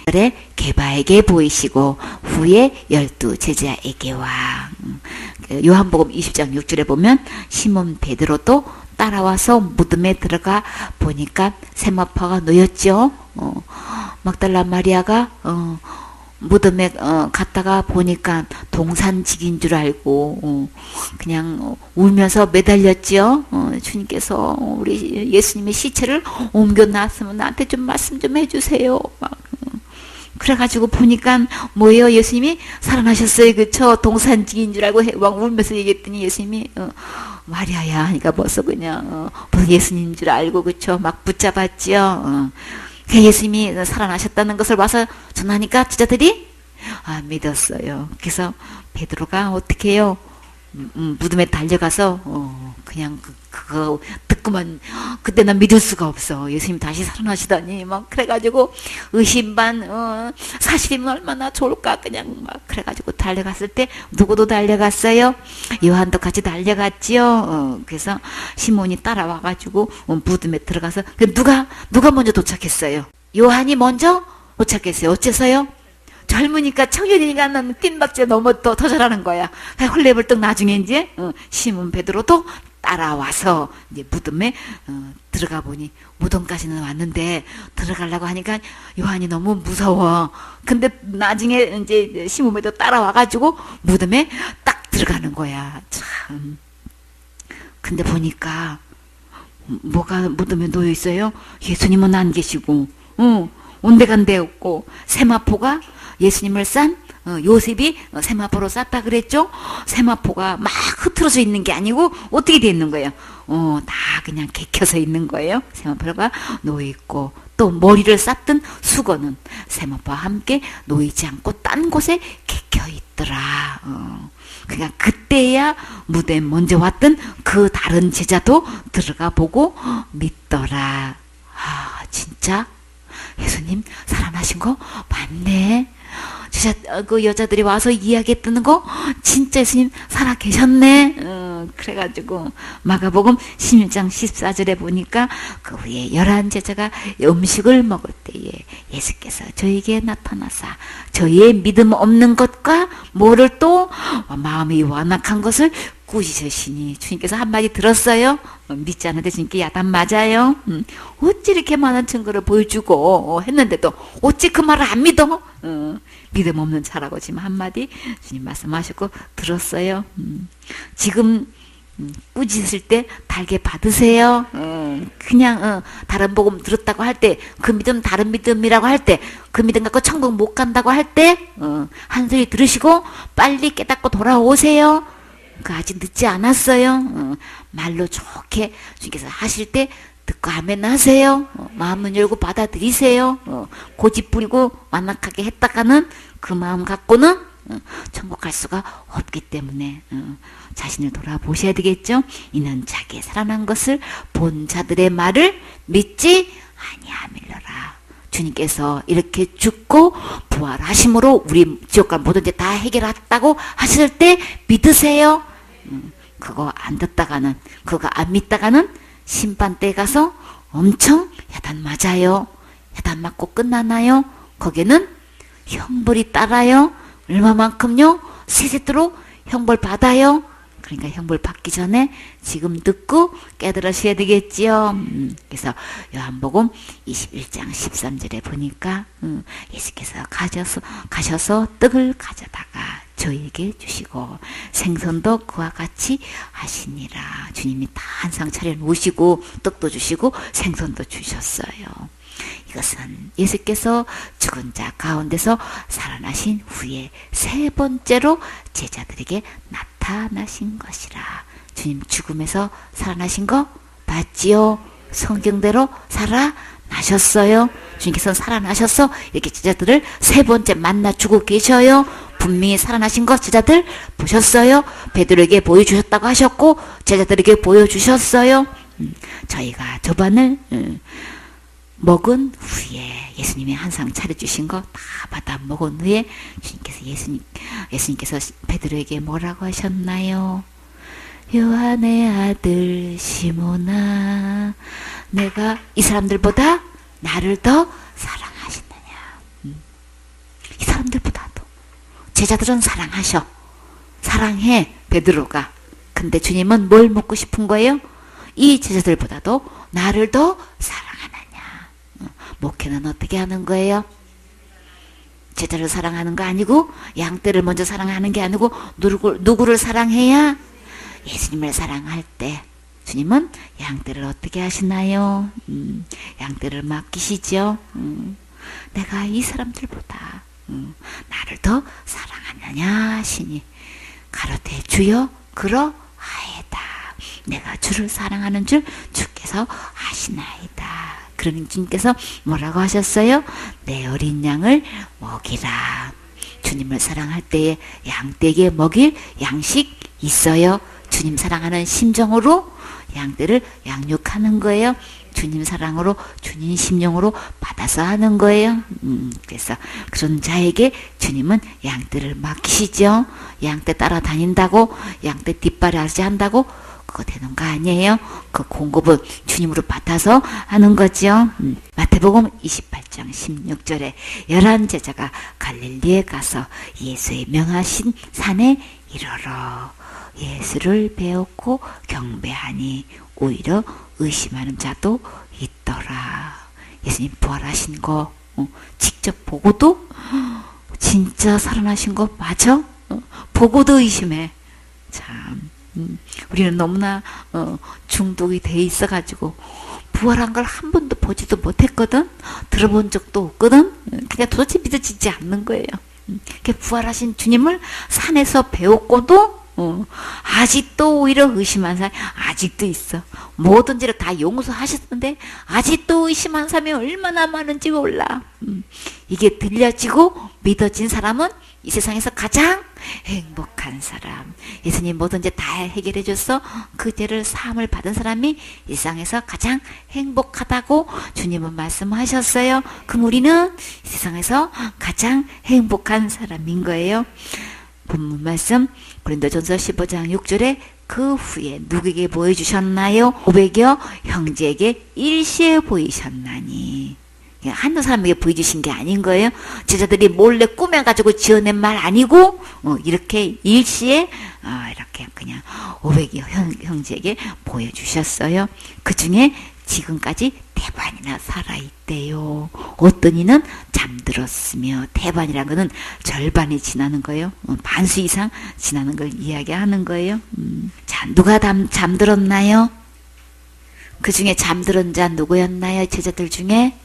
S1: 그래 게바에게 보이시고 후에 12 제자에게와 요한복음 20장 6절에 보면 시몬 베드로도 따라와서 무덤에 들어가 보니까 세마포가 놓였죠. 막달라 마리아가 무덤에 갔다가 보니까 동산직인 줄 알고 그냥 울면서 매달렸지요. 주님께서 우리 예수님의 시체를 옮겨놨으면 나한테 좀 말씀 좀 해주세요. 그래가지고 보니까 뭐예요? 예수님이 살아나셨어요. 그쵸? 동산직인 줄 알고 막 울면서 얘기했더니 예수님이 마리아야 하니까 벌써 그냥 벌써 예수님인 줄 알고 그쵸? 막 붙잡았지요. 예수님이 살아나셨다는 것을 와서 전하니까 제자들이 믿었어요. 그래서 베드로가 어떻게 해요? 무덤에 달려가서 그냥 그거 듣고만 그때 난 믿을 수가 없어. 예수님 다시 살아나시다니 막 그래가지고 의심 반 사실이면 얼마나 좋을까 그냥 막 그래가지고 달려갔을 때 누구도 달려갔어요. 요한도 같이 달려갔지요. 그래서 시몬이 따라와가지고 무덤에 들어가서 누가 먼저 도착했어요. 요한이 먼저 도착했어요. 어째서요? 젊으니까 청년이니까 나는 뜀박질 너무 더 잘하는 거야. 헐레벌떡 나중에 이제 시몬 베드로도 따라와서 이제 무덤에 들어가 보니 무덤까지는 왔는데 들어가려고 하니까 요한이 너무 무서워. 근데 나중에 이제 시몬 베드로 따라와가지고 무덤에 딱 들어가는 거야. 참. 근데 보니까 뭐가 무덤에 놓여 있어요? 예수님은 안 계시고, 온데간데 없고 세마포가 예수님을 싼 요셉이 세마포로 쌌다 그랬죠? 세마포가 막 흐트러져 있는 게 아니고 어떻게 돼 있는 거예요? 다 그냥 개켜서 있는 거예요. 세마포가 놓여있고 또 머리를 쌌던 수건은 세마포와 함께 놓이지 않고 딴 곳에 개켜 있더라. 그러니까 그때야 무대에 먼저 왔던 그 다른 제자도 들어가 보고 믿더라. 진짜 예수님 살아나신 거 맞네. 그 여자들이 와서 이야기했던 거 진짜 예수님 살아 계셨네. 그래가지고 마가복음 16장 14절에 보니까 그 후에 11 제자가 음식을 먹을 때에 예수께서 저에게 나타나사 저희의 믿음 없는 것과 뭐를 또 마음이 완악한 것을 꾸짖으시니 주님께서 한마디 들었어요. 믿지 않는데 주님께 야단 맞아요. 어찌 이렇게 많은 증거를 보여주고 했는데도 어찌 그 말을 안 믿어? 믿음 없는 자라고 지금 한마디 주님 말씀하셨고 들었어요. 지금 꾸짖을 때 달게 받으세요. 그냥 다른 복음 들었다고 할 때 그 믿음 다른 믿음이라고 할 때 그 믿음 갖고 천국 못 간다고 할 때 한 소리 들으시고 빨리 깨닫고 돌아오세요. 아직 늦지 않았어요. 말로 좋게 주님께서 하실 때 듣고 아멘 하세요. 마음은 열고 받아들이세요. 고집 부리고 완악하게 했다가는 그 마음 갖고는 천국 갈 수가 없기 때문에 자신을 돌아보셔야 되겠죠. 이는 자기의 살아난 것을 본 자들의 말을 믿지 아니하밀러라. 주님께서 이렇게 죽고 부활하심으로 우리 지옥과 모든 데 다 해결했다고 하실 때 믿으세요. 그거 안 듣다가는 그거 안 믿다가는 심판대에 가서 엄청 야단 맞아요. 야단 맞고 끝나나요? 거기는 형벌이 따라요. 얼마만큼요? 세세토록 형벌 받아요. 그러니까 형벌 받기 전에 지금 듣고 깨달으셔야 되겠지요. 그래서 요한복음 21장 13절에 보니까 예수께서 가셔서 떡을 가져다가 저에게 주시고 생선도 그와 같이 하시니라. 주님이 다 한상 차려 놓으시고 떡도 주시고 생선도 주셨어요. 이것은 예수께서 죽은 자 가운데서 살아나신 후에 세 번째로 제자들에게 나타나신 것이라. 주님 죽음에서 살아나신 거 봤지요? 성경대로 살아나셨어요. 주님께서는 살아나셔서 이렇게 제자들을 세 번째 만나주고 계셔요. 분명히 살아나신 거 제자들 보셨어요? 베드로에게 보여주셨다고 하셨고 제자들에게 보여주셨어요. 저희가 저반을 먹은 후에 예수님이 한상 차려주신 거 다 받아 먹은 후에 예수님께서 베드로에게 뭐라고 하셨나요? 요한의 아들 시몬아, 내가 이 사람들보다 나를 더 사랑하시느냐. 이 사람들보다도 제자들은 사랑해 베드로가. 근데 주님은 뭘 묻고 싶은 거예요? 이 제자들보다도 나를 더 사랑하느냐. 목회는 어떻게 하는 거예요? 제자를 사랑하는 거 아니고 양떼를 먼저 사랑하는 게 아니고 누구를 사랑해야? 예수님을 사랑할 때 주님은 양떼를 어떻게 하시나요? 양떼를 맡기시죠. 내가 이 사람들보다 나를 더 사랑하느냐 하시니 가로되 주여 그러하이다. 내가 주를 사랑하는 줄 주께서 아시나이다. 그러니 주님께서 뭐라고 하셨어요? 내 어린 양을 먹이라. 주님을 사랑할 때에 양떼에게 먹일 양식 있어요. 주님 사랑하는 심정으로 양떼를 양육하는 거예요. 주님 사랑으로 주님 심령으로 받아서 하는 거예요. 그래서 그런 자에게 주님은 양떼를 맡기시죠. 양떼 따라다닌다고 양떼 뒷바라지 한다고 그거 되는 거 아니에요. 그 공급은 주님으로 받아서 하는 거죠. 마태복음 28장 16절에 11 제자가 갈릴리에 가서 예수의 명하신 산에 이르러 예수를 배웠고 경배하니 오히려 의심하는 자도 있더라. 예수님 부활하신 거 직접 보고도 진짜 살아나신 거 맞아? 보고도 의심해. 참 우리는 너무나 중독이 돼 있어가지고 부활한 걸 한 번도 보지도 못했거든. 들어본 적도 없거든. 그냥 도대체 믿어지지 않는 거예요. 부활하신 주님을 산에서 배웠고도 아직도 오히려 의심한 사람이 아직도 있어. 뭐든지를 다 용서하셨는데 아직도 의심한 사람이 얼마나 많은지 몰라. 이게 들려지고 믿어진 사람은 이 세상에서 가장 행복한 사람. 예수님 뭐든지 다 해결해 줬어. 그 죄를 사함을 받은 사람이 이 세상에서 가장 행복하다고 주님은 말씀하셨어요. 그럼 우리는 이 세상에서 가장 행복한 사람인 거예요. 본문 말씀 고린도전서 15장 6절에 그 후에 누구에게 보여주셨나요? 500여 형제에게 일시에 보이셨나니. 한 사람에게 보여주신 게 아닌 거예요. 제자들이 몰래 꾸며가지고 지어낸 말 아니고 이렇게 일시에 이렇게 그냥 500여 형제에게 보여주셨어요. 그 중에 지금까지 태반이나 살아있대요. 어떤 이는 잠들었으며, 태반이라는 것은 절반이 지나는 거예요. 반수 이상 지나는 걸 이야기하는 거예요. 자, 누가 잠들었나요? 그 중에 잠들은 자 누구였나요? 제자들 중에?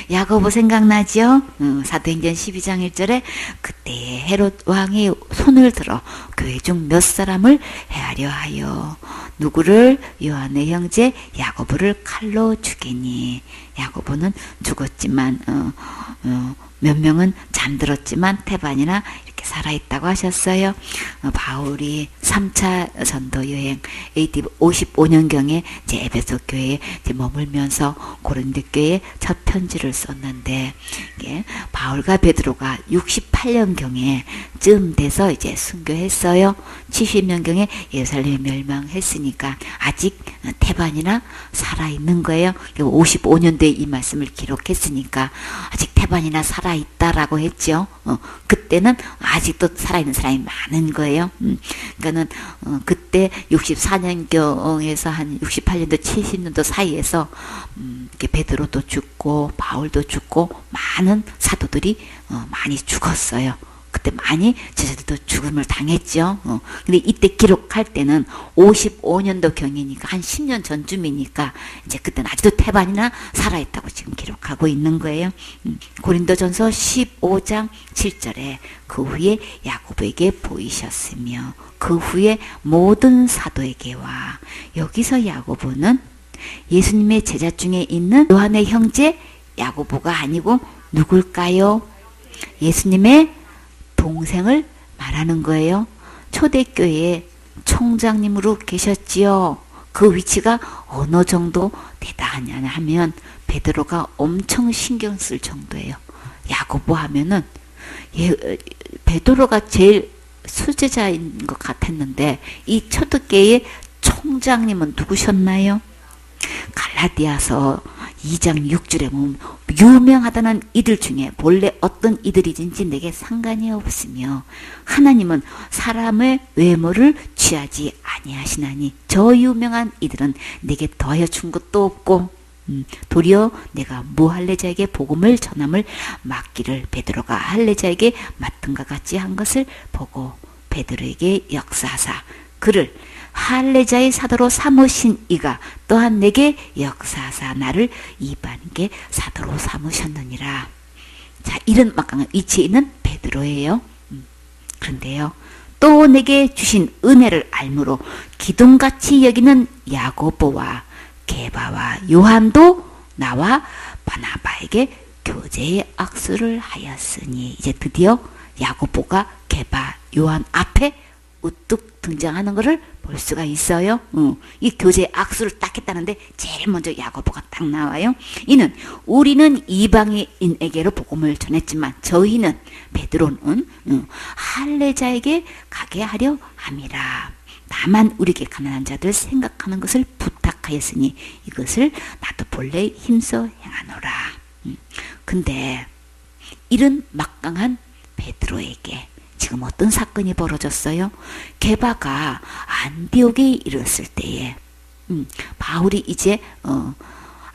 S1: 야고보 생각나죠? 사도행전 12장 1절에 그때 헤롯 왕이 손을 들어 교회 중 몇 사람을 해하려 하여 누구를? 요한의 형제 야고보를 칼로 죽이니. 야고보는 죽었지만 몇 명은 잠들었지만 태반이나 이렇게 살아있다고 하셨어요. 바울이 3차 전도 여행 AD 55년경에 이제 에베소 교회에 이제 머물면서 고린도 교회에 첫 편지를 썼는데, 이게 바울과 베드로가 68년경에 쯤 돼서 이제 순교했어요. 70년경에 예루살렘이 멸망했으니까 아직 태반이나 살아있는 거예요. 55년도에 이 말씀을 기록했으니까 아직 태반이나 살아있다라고 했죠. 그때는 아직 아직도 살아있는 사람이 많은 거예요. 그러니까는 그때 64년경에서 한 68년도 70년도 사이에서 이렇게 베드로도 죽고 바울도 죽고 많은 사도들이 많이 죽었어요. 그때 많이 제자들도 죽음을 당했죠. 근데 이때 기록할 때는 55년도 경이니까 한 10년 전쯤이니까 이제 그때는 아직도 태반이나 살아있다고 지금 기록하고 있는 거예요. 고린도전서 15장 7절에 그 후에 야고보에게 보이셨으며 그 후에 모든 사도에게와, 여기서 야고보는 예수님의 제자 중에 있는 요한의 형제 야고보가 아니고 누굴까요? 예수님의 동생을 말하는 거예요. 초대교회 총장님으로 계셨지요. 그 위치가 어느 정도 대단하냐 하면 베드로가 엄청 신경 쓸 정도예요. 야고보 하면은 베드로가 제일 수제자인 것 같았는데 이 초대교회의 총장님은 누구셨나요? 갈라디아서 2장 6절에 보면 유명하다는 이들 중에 본래 어떤 이들이든지 내게 상관이 없으며 하나님은 사람의 외모를 취하지 아니하시나니 저 유명한 이들은 내게 더하여 준 것도 없고 도리어 내가 무할례자에게 복음을 전함을 맡기를 베드로가 할례자에게 맡은 것 같이 한 것을 보고 베드로에게 역사하사 그를 할례자의 사도로 삼으신 이가 또한 내게 역사하사 나를 이방인께 사도로 삼으셨느니라. 자, 이런 막강한 위치에 있는 베드로예요. 그런데요, 또 내게 주신 은혜를 알므로 기둥같이 여기는 야고보와 게바와 요한도 나와 바나바에게 교제의 악수를 하였으니, 이제 드디어 야고보가 게바, 요한 앞에 우뚝 등장하는 것을 볼 수가 있어요. 이 교제의 악수를 딱 했다는데 제일 먼저 야고보가 딱 나와요. 이는 우리는 이방인에게로 복음을 전했지만 저희는 베드로는 할례자에게 가게 하려 함이라. 다만 우리에게 가난한 자들 생각하는 것을 부탁하였으니 이것을 나도 본래 힘써 행하노라. 근데 이런 막강한 베드로에게 지금 어떤 사건이 벌어졌어요? 게바가 안디옥에 이르렀을 때에 바울이 이제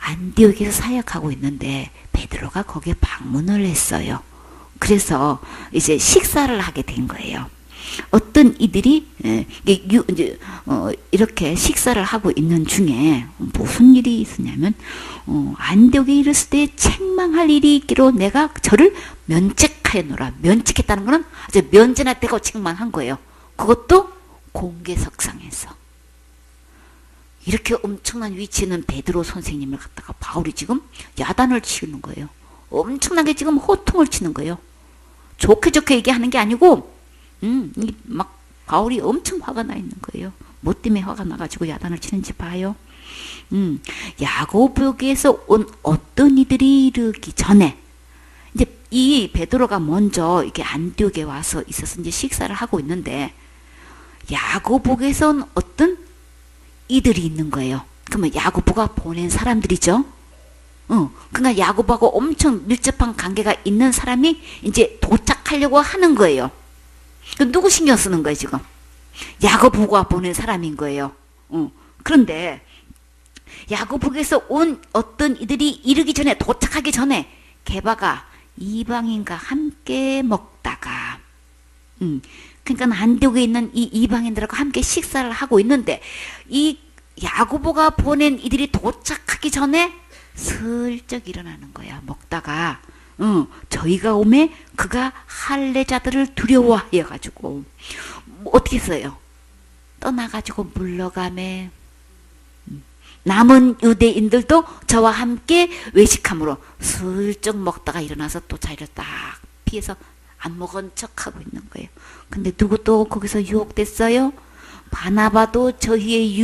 S1: 안디옥에서 사역하고 있는데 베드로가 거기에 방문을 했어요. 그래서 이제 식사를 하게 된 거예요. 어떤 이들이 이렇게 식사를 하고 있는 중에 무슨 일이 있었냐면 안디옥에 이르렀을 때 책망할 일이 있기로 내가 저를 면책하였노라. 면책했다는 거는 아주 면제나 떼고 책망한 거예요. 그것도 공개석상에서. 이렇게 엄청난 위치에 있는 베드로 선생님을 갖다가 바울이 지금 야단을 치는 거예요. 엄청나게 지금 호통을 치는 거예요. 좋게 얘기하는 게 아니고 막 바울이 엄청 화가 나 있는 거예요. 뭐 때문에 화가 나가지고 야단을 치는지 봐요. 야고보에게서 온 어떤 이들이 이르기 전에 이제 이 베드로가 먼저 이렇게 안디옥에 와서 있어서 이제 식사를 하고 있는데 야고보에서 온 어떤 이들이 있는 거예요. 그러면 야고보가 보낸 사람들이죠. 그러니까 야고보하고 엄청 밀접한 관계가 있는 사람이 이제 도착하려고 하는 거예요. 누구 신경 쓰는 거예요, 지금? 야고보가 보낸 사람인 거예요. 그런데 야고보에서 온 어떤 이들이 이르기 전에, 도착하기 전에 게바가 이방인과 함께 먹다가 그러니까 안디옥에 있는 이 이방인들하고 함께 식사를 하고 있는데 이 야고보가 보낸 이들이 도착하기 전에 슬쩍 일어나는 거야. 먹다가 저희가 오매 그가 할례자들을 두려워하여 가지고 어떻게 했어요? 떠나가지고 물러가매. 남은 유대인들도 저와 함께 외식함으로 슬쩍 먹다가 일어나서 또 자리를 딱 피해서 안 먹은 척하고 있는 거예요. 근데 누구도 거기서 유혹됐어요? 바나바도 저희의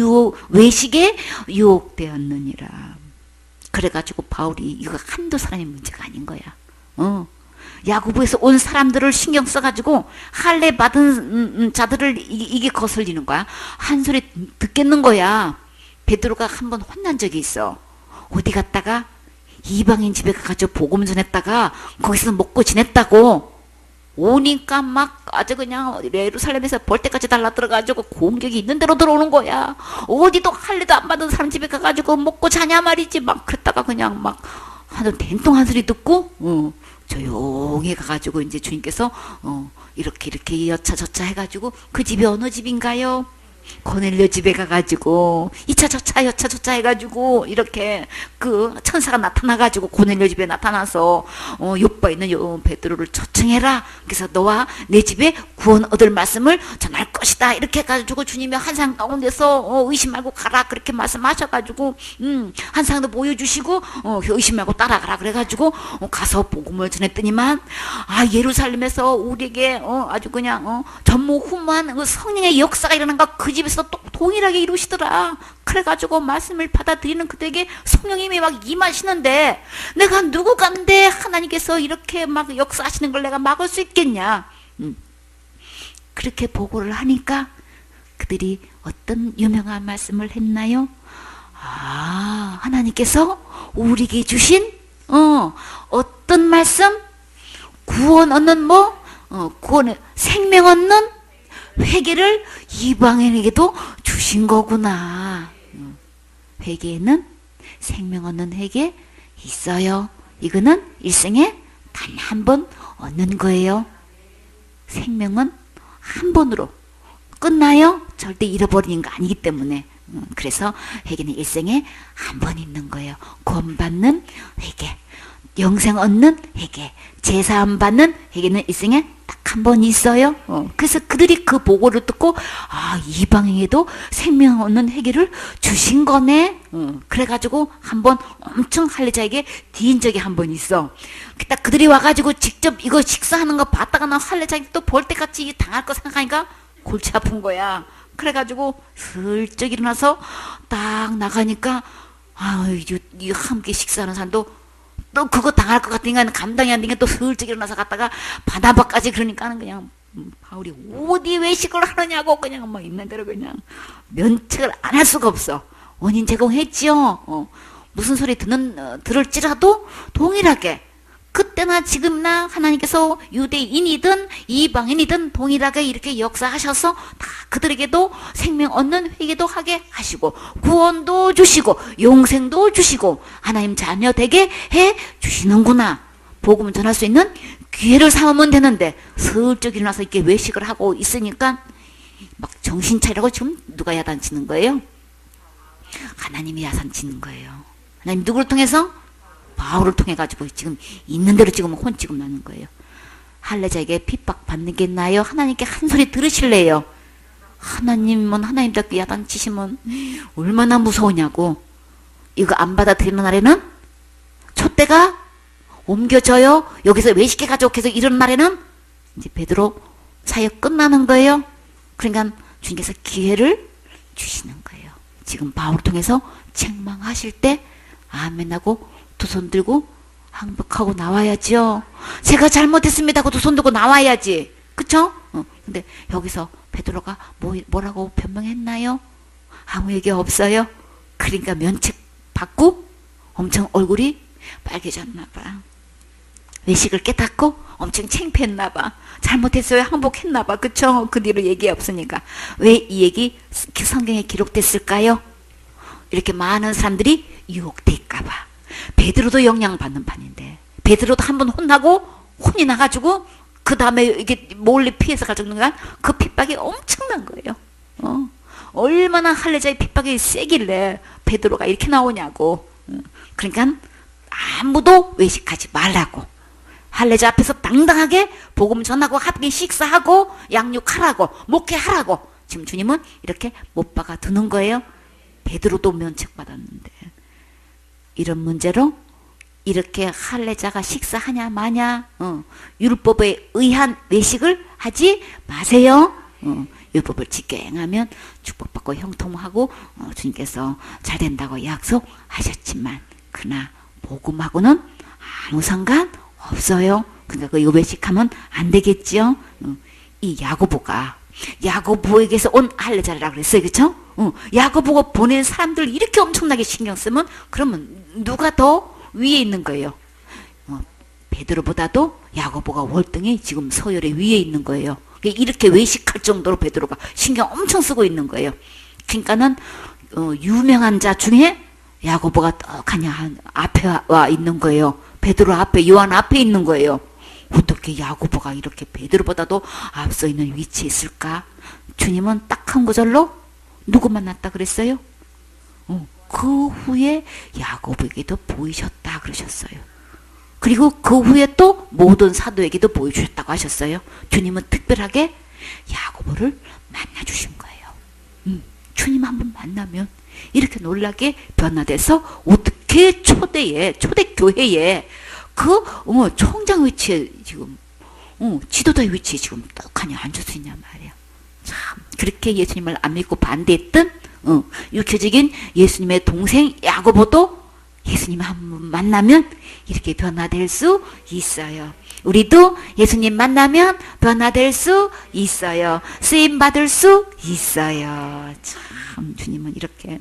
S1: 외식에 유혹되었느니라. 그래가지고 바울이 이거 한두 사람의 문제가 아닌 거야. 야고보에서 온 사람들을 신경 써가지고 할례 받은 자들을 이게 거슬리는 거야. 한 소리 듣겠는 거야. 베드로가 한번 혼난 적이 있어. 어디 갔다가 이방인 집에 가가지고 복음 전했다가 거기서 먹고 지냈다고. 오니까 막 아주 그냥 예루살렘에서 벌떼까지 달라들어가지고 공격이 있는 대로 들어오는 거야. 어디도 할례도 안 받은 사람 집에 가가지고 먹고 자냐 말이지. 막 그랬다가 그냥 막 하는 댕통한 소리 듣고 조용히 가가지고 이제 주님께서 이렇게 여차저차 해가지고 그 집이 어느 집인가요? 고넬료 집에 가가지고 이차저차 여차저차 해가지고 이렇게 그 천사가 나타나가지고 고넬료 집에 나타나서 요빠 있는 베드로를 초청해라. 그래서 너와 내 집에 구원 얻을 말씀을 전할 것이다. 이렇게 해가지고 주님이 환상 가운데서 의심 말고 가라 그렇게 말씀하셔가지고 환상도 보여주시고 의심 말고 따라가라 그래가지고 가서 복음을 전했더니만 예루살렘에서 우리에게 아주 그냥 전무후무한 성령의 역사가 일어난가 그 집에서 또 동일하게 이루시더라. 그래가지고 말씀을 받아들이는 그들에게 성령님이 막 임하시는데 내가 누구 간데 하나님께서 이렇게 막 역사하시는 걸 내가 막을 수 있겠냐. 그렇게 보고를 하니까 그들이 어떤 유명한 말씀을 했나요? 하나님께서 우리에게 주신 어떤 말씀? 구원 얻는 구원의 생명 얻는 회개를 이방인에게도 주신 거구나. 회개에는 생명 얻는 회개 있어요. 이거는 일생에 단 한 번 얻는 거예요. 생명은 한 번으로 끝나요. 절대 잃어버리는 거 아니기 때문에. 그래서 회개는 일생에 한 번 있는 거예요. 구원받는 회개, 영생 얻는 회개, 제사함 받는 회개는 일생에 딱 한 번 있어요. 그래서 그들이 그 보고를 듣고 이방인에도 생명 얻는 회개를 주신 거네. 그래가지고 한 번 엄청 할례자에게 뒤인 적이 한 번 있어. 딱 그들이 와가지고 직접 이거 식사하는 거 봤다가는 할례자에게 또 볼 때같이 당할 거 생각하니까 골치 아픈 거야. 그래가지고 슬쩍 일어나서 딱 나가니까 이 함께 식사하는 사람도 또 그거 당할 것 같으니까 감당이 안 되니까 또 슬쩍 일어나서 갔다가 바나바까지 그러니까는 그냥 바울이 어디 외식을 하느냐고 그냥 막 있는 대로 그냥 면책을 안 할 수가 없어. 원인 제공했지요. 무슨 소리 들을지라도 동일하게 그때나 지금나 하나님께서 유대인이든 이방인이든 동일하게 이렇게 역사하셔서 다 그들에게도 생명 얻는 회개도 하게 하시고 구원도 주시고 영생도 주시고 하나님 자녀 되게 해 주시는구나. 복음을 전할 수 있는 기회를 삼으면 되는데 슬쩍 일어나서 이렇게 외식을 하고 있으니까 막 정신 차리라고 지금 누가 야단치는 거예요? 하나님이 야단치는 거예요. 하나님 누구를 통해서? 바울을 통해 가지고 지금 있는 대로 지금 혼지금 나는 거예요. 할례자에게 핍박 받는 게 나요? 하나님께 한 소리 들으실래요? 하나님은 하나님답게 야단치시면 얼마나 무서우냐고. 이거 안 받아들이는 날에는 촛대가 옮겨져요. 여기서 외식해 가지고 계속 이런 날에는 이제 베드로 사역 끝나는 거예요. 그러니까 주님께서 기회를 주시는 거예요. 지금 바울을 통해서 책망하실 때 아멘하고 두 손 들고 항복하고 나와야죠. 제가 잘못했습니다 하고 두 손 들고 나와야지. 그쵸? 근데 여기서 베드로가 뭐라고 변명했나요? 아무 얘기 없어요. 그러니까 면책 받고 엄청 얼굴이 빨개졌나 봐. 외식을 깨닫고 엄청 창피했나 봐. 잘못했어요. 항복했나 봐. 그쵸? 그 뒤로 얘기 없으니까. 왜 이 얘기 성경에 기록됐을까요? 이렇게 많은 사람들이 유혹될까 봐. 베드로도 영향받는 판인데 베드로도 한번 혼나고 혼이 나가지고 그 다음에 이게 몰래 피해서 가지고 그 핍박이 엄청난 거예요. 얼마나 할례자의 핍박이 세길래 베드로가 이렇게 나오냐고. 그러니까 아무도 외식하지 말라고. 할례자 앞에서 당당하게 복음 전하고 함께 식사하고 양육하라고 목회하라고. 지금 주님은 이렇게 못 박아 두는 거예요. 베드로도 면책받았는데 이런 문제로 이렇게 할례자가 식사하냐 마냐 율법에 의한 외식을 하지 마세요. 율법을 지켜 행하면 축복받고 형통하고 주님께서 잘 된다고 약속하셨지만 그러나 복음하고는 아무 상관 없어요. 그러니까 그 외식하면 안 되겠지요. 이 야고보에게서 온 할례자라 그랬어요. 그렇죠? 야고보가 보낸 사람들 이렇게 엄청나게 신경 쓰면 그러면 누가 더 위에 있는 거예요? 베드로보다도 야고보가 월등히 지금 서열에 위에 있는 거예요. 이렇게 외식할 정도로 베드로가 신경 엄청 쓰고 있는 거예요. 그러니까는 유명한 자 중에 야고보가 떡하니 앞에 와 있는 거예요. 베드로 앞에, 요한 앞에 있는 거예요. 어떻게 야고보가 이렇게 베드로보다도 앞서 있는 위치에 있을까? 주님은 딱 한 구절로 누구 만났다 그랬어요? 그 후에 야고보에게도 보이셨다 그러셨어요. 그리고 그 후에 또 모든 사도에게도 보여주셨다고 하셨어요. 주님은 특별하게 야고보를 만나주신 거예요. 주님 한번 만나면 이렇게 놀라게 변화돼서 어떻게 초대교회에 그 총장 위치에 지금 지도자의 위치에 지금 떡하니 앉을 수 있냔 말이야. 참 그렇게 예수님을 안 믿고 반대했던 육체적인 예수님의 동생 야고보도 예수님 한번 만나면 이렇게 변화될 수 있어요. 우리도 예수님 만나면 변화될 수 있어요. 쓰임 받을 수 있어요. 참 주님은 이렇게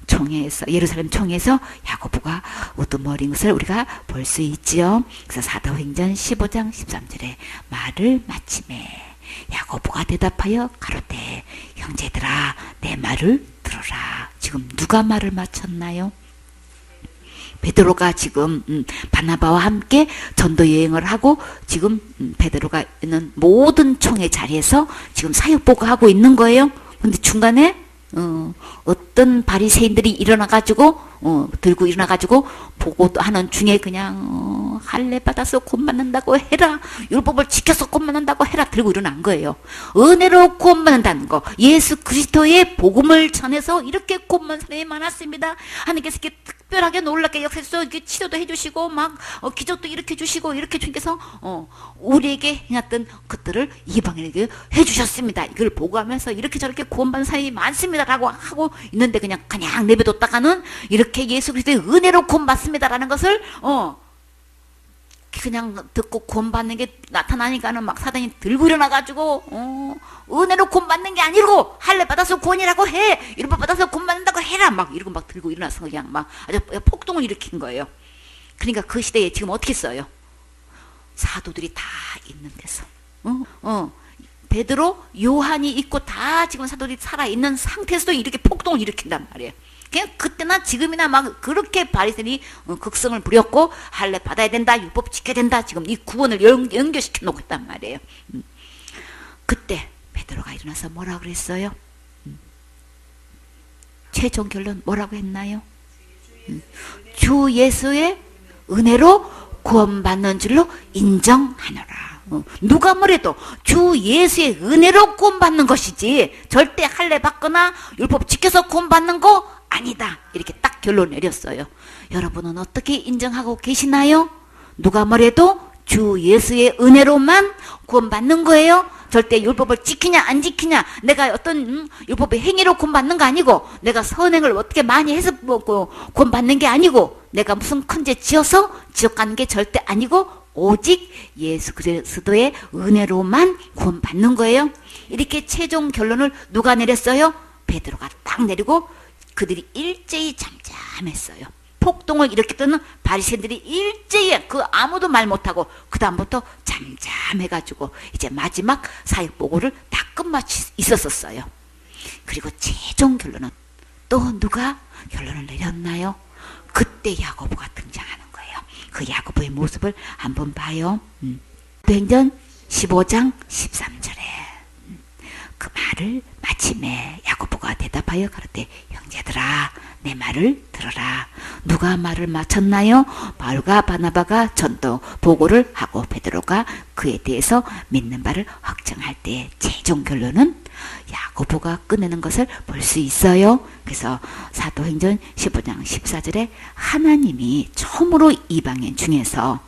S1: 총회에서, 예루살렘 총회에서 야고보가 우두머리인 것을 우리가 볼 수 있지요. 그래서 사도행전 15장 13절에 말을 마침에 야고보가 대답하여 가로되 형제들아 내 말을 들어라. 지금 누가 말을 마쳤나요? 베드로가 지금 바나바와 함께 전도 여행을 하고 지금 베드로가 있는 모든 총회 자리에서 지금 사역 보고하고 있는 거예요. 근데 중간에 어떤 바리새인들이 일어나가지고 들고 일어나가지고 보고하는 중에 그냥 할례 받아서 곧 받는다고 해라, 율법을 지켜서 곧 받는다고 해라 들고 일어난 거예요. 은혜로 곧 받는다는 거, 예수 그리스도의 복음을 전해서 이렇게 곧 받는 사람이 많았습니다. 하나님께서 이렇게 특별하게 놀랍게 역사에서 이렇게 치료도 해주시고 막 기적도 이렇게 해주시고 이렇게 주님께서 우리에게 해놨던 것들을 이방인에게 해주셨습니다. 이걸 보고하면서 이렇게 저렇게 구원받는 사람이 많습니다라고 하고 있는데 그냥 내버뒀다가는 이렇게 예수 그리스도의 은혜로 구원받습니다라는 것을 그냥 듣고 구원받는 게 나타나니까는 막 사단이 들고 일어나가지고 은혜로 구원받는 게 아니고 할례 받아서 구원이라고 해, 율법 받아서 구원받는다고 해라 막 이러고 막 들고 일어나서 그냥 막 아주 폭동을 일으킨 거예요. 그러니까 그 시대에 지금 어떻게 써요? 사도들이 다 있는 데서 베드로, 요한이 있고 다 지금 사도들이 살아있는 상태에서도 이렇게 폭동을 일으킨단 말이에요. 그냥 그때나 지금이나 막 그렇게 바리새인이 극성을 부렸고 할례 받아야 된다, 율법 지켜야 된다, 지금 이 구원을 연결시켜 놓고 있단 말이에요. 그때 베드로가 일어나서 뭐라고 그랬어요? 최종 결론 뭐라고 했나요? 주 예수의 은혜로 구원받는 줄로 인정하노라. 누가 뭐래도 주 예수의 은혜로 구원받는 것이지 절대 할례 받거나 율법 지켜서 구원받는 거 아니다. 이렇게 딱 결론 내렸어요. 여러분은 어떻게 인정하고 계시나요? 누가 뭐래도 주 예수의 은혜로만 구원받는 거예요. 절대 율법을 지키냐 안 지키냐, 내가 어떤 율법의 행위로 구원받는 거 아니고, 내가 선행을 어떻게 많이 해서 구원받는 게 아니고, 내가 무슨 큰 죄 지어서 지옥 가는 게 절대 아니고 오직 예수 그리스도의 은혜로만 구원받는 거예요. 이렇게 최종 결론을 누가 내렸어요? 베드로가 딱 내리고 그들이 일제히 잠잠했어요. 폭동을 일으켰던 바리새인들이 일제히 아무도 말 못하고 그 다음부터 잠잠해가지고 이제 마지막 사역 보고를 다 끝마치 있었어요. 그리고 최종 결론은 또 누가 결론을 내렸나요? 그때 야고보가 등장하는 거예요. 그 야고보의 모습을 한번 봐요. 사도행전 15장 13절에 그 말을 마침에 야고보가 대답하여 가로되 형제들아 내 말을 들어라. 누가 말을 마쳤나요? 바울과 바나바가 전도 보고를 하고 베드로가 그에 대해서 믿는 바를 확정할 때 최종 결론은 야고보가 꺼내는 것을 볼 수 있어요. 그래서 사도행전 15장 14절에 하나님이 처음으로 이방인 중에서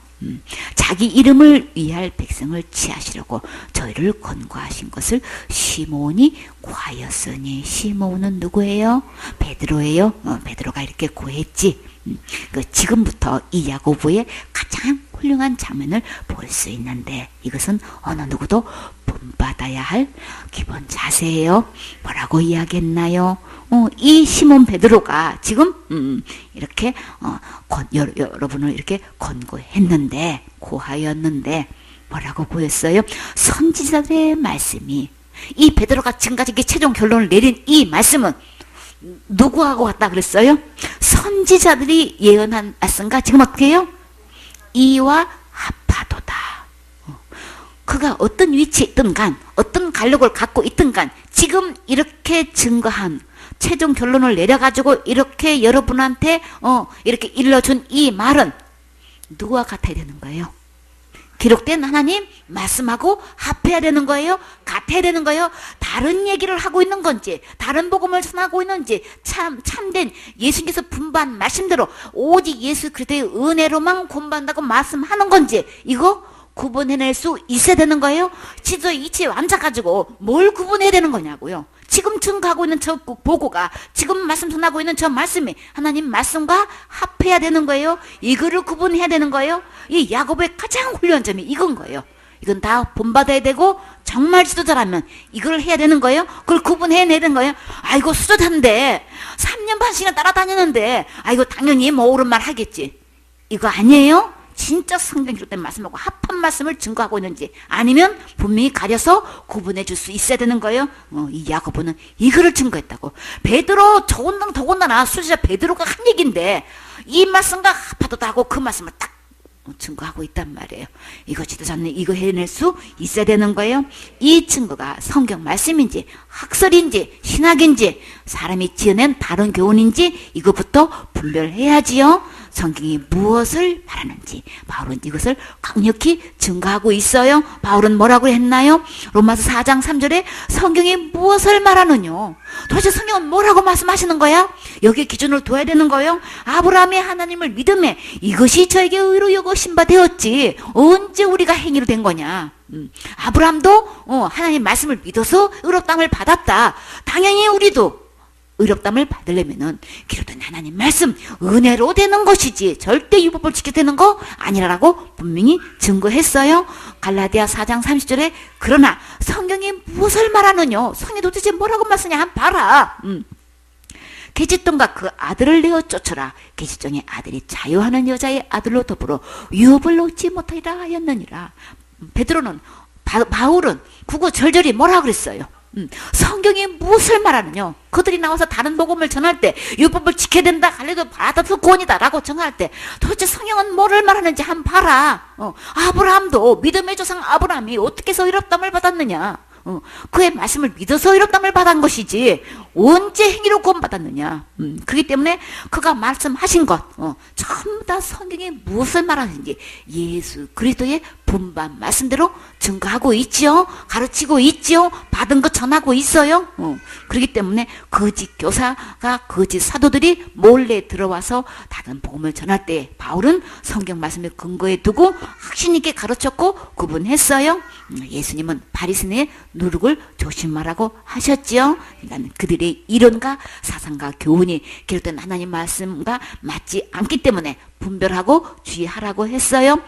S1: 자기 이름을 위할 백성을 취하시려고 저희를 권고하신 것을 시몬이 구하였으니, 시몬은 누구예요? 베드로예요. 베드로가 이렇게 구했지. 지금부터 이 야고보의 가장 훌륭한 장면을 볼 수 있는데 이것은 어느 누구도 본 본받아야 할 기본 자세예요. 뭐라고 이야기했나요? 이 시몬 베드로가 지금 이렇게 여러분을 이렇게 권고했는데, 고하였는데 뭐라고 보였어요? 선지자들의 말씀이, 이 베드로가 지금까지 최종 결론을 내린 이 말씀은 누구하고 같다 그랬어요? 선지자들이 예언한 말씀과 지금 어떻게 해요? 이와 합하도다. 그가 어떤 위치에 있든 간, 어떤 간력을 갖고 있든 간, 지금 이렇게 증거한, 최종 결론을 내려가지고 이렇게 여러분한테 이렇게 일러준 이 말은 누구와 같아야 되는 거예요? 기록된 하나님 말씀하고 합해야 되는 거예요? 같아야 되는 거예요? 다른 얘기를 하고 있는 건지, 다른 복음을 전하고 있는지, 참된 예수님께서 분반 말씀대로 오직 예수 그리스도의 은혜로만 공부한다고 말씀하는 건지, 이거 구분해낼 수 있어야 되는 거예요? 지도 이치에 앉아가지고 뭘 구분해야 되는 거냐고요. 지금 증거하고 있는 저 보고가, 지금 말씀 전하고 있는 저 말씀이 하나님 말씀과 합해야 되는 거예요. 이거를 구분해야 되는 거예요. 이 야고보의 가장 훌륭한 점이 이건 거예요. 이건 다 본받아야 되고, 정말 지도자라면 이걸 해야 되는 거예요. 그걸 구분해야 되는 거예요. 아이고 수도자인데 3년 반씩이나 따라다니는데 아이고 당연히 뭐 옳은 말 하겠지. 이거 아니에요? 진짜 성경 기록된 말씀하고 합한 말씀을 증거하고 있는지, 아니면 분명히 가려서 구분해 줄 수 있어야 되는 거예요. 이 야고보는 이거를 증거했다고. 베드로 더군다나 수지자 베드로가 한 얘기인데 이 말씀과 합하도다 하고 그 말씀을 딱 증거하고 있단 말이에요. 이거 지도자는 이거 해낼 수 있어야 되는 거예요. 이 증거가 성경 말씀인지 학설인지 신학인지 사람이 지어낸 다른 교훈인지 이것부터 분별해야지요. 성경이 무엇을 말하는지 바울은 이것을 강력히 증거하고 있어요. 바울은 뭐라고 했나요? 로마서 4장 3절에 성경이 무엇을 말하느냐, 도대체 성경은 뭐라고 말씀하시는 거야? 여기에 기준을 둬야 되는 거예요. 아브라함의 하나님을 믿음에 이것이 저에게 의로 여기신 바 되었지, 언제 우리가 행위로 된 거냐. 아브라함도 하나님 말씀을 믿어서 의롭다함을 받았다. 당연히 우리도 의롭다함을 받으려면은 기록된 하나님 말씀 은혜로 되는 것이지 절대 율법을 지켜야 되는 거 아니라고 분명히 증거했어요. 갈라디아 4장 30절에 그러나 성경이 무엇을 말하느냐, 성경이 도대체 뭐라고 말쓰냐 한번 봐라. 계집종과 그 아들을 내어 쫓으라. 계집종의 아들이 자유하는 여자의 아들로 더불어 유업을 놓지 못하리라 하였느니라. 베드로는 바울은 그거 절절히 뭐라 그랬어요? 성경이 무엇을 말하느냐, 그들이 나와서 다른 복음을 전할 때 율법을 지켜야 된다, 갈래도 받아서 구원이다 라고 정할 때 도대체 성경은 뭐를 말하는지 한번 봐라. 아브라함도 믿음의 조상 아브라함이 어떻게 해서 의롭다함을 받았느냐, 그의 말씀을 믿어서 의롭다함을 받은 것이지 언제 행위로 구원받았느냐. 그렇기 때문에 그가 말씀하신 것 전부 다 성경이 무엇을 말하는지 예수 그리스도의 분반 말씀대로 증거하고 있지요. 가르치고 있지요. 받은 것 전하고 있어요. 그렇기 때문에 거짓 교사가, 거짓 사도들이 몰래 들어와서 다른 복음을 전할 때 바울은 성경 말씀을 근거에 두고 확신 있게 가르쳤고 구분했어요. 예수님은 바리새인의 누룩을 조심하라고 하셨지요. 그러니까 그들의 이론과 사상과 교훈이 기록된 하나님 말씀과 맞지 않기 때문에 분별하고 주의하라고 했어요.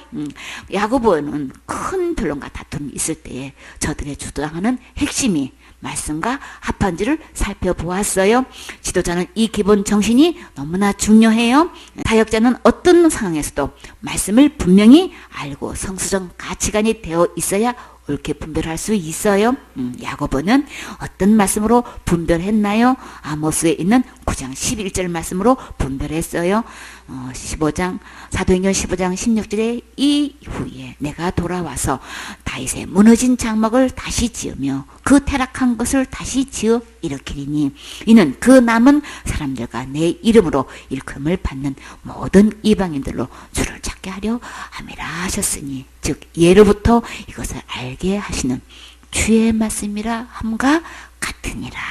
S1: 야고보는 큰 변론과 다툼이 있을 때에 저들의 주장하는 핵심이 말씀과 합한지를 살펴보았어요. 지도자는 이 기본 정신이 너무나 중요해요. 사역자는 어떤 상황에서도 말씀을 분명히 알고 성수적 가치관이 되어 있어야 옳게 분별할 수 있어요. 야고보는 어떤 말씀으로 분별했나요? 아모스에 있는 9장 11절 말씀으로 분별했어요. 15장 사도행전 15장 16절에 이후에 내가 돌아와서 다윗의 무너진 장막을 다시 지으며 그 타락한 것을 다시 지어 일으키리니 이는 그 남은 사람들과 내 이름으로 일컬음을 받는 모든 이방인들로 주를 찾게 하려 함이라 하셨으니, 즉 예로부터 이것을 알게 하시는 주의 말씀이라 함과 같으니라.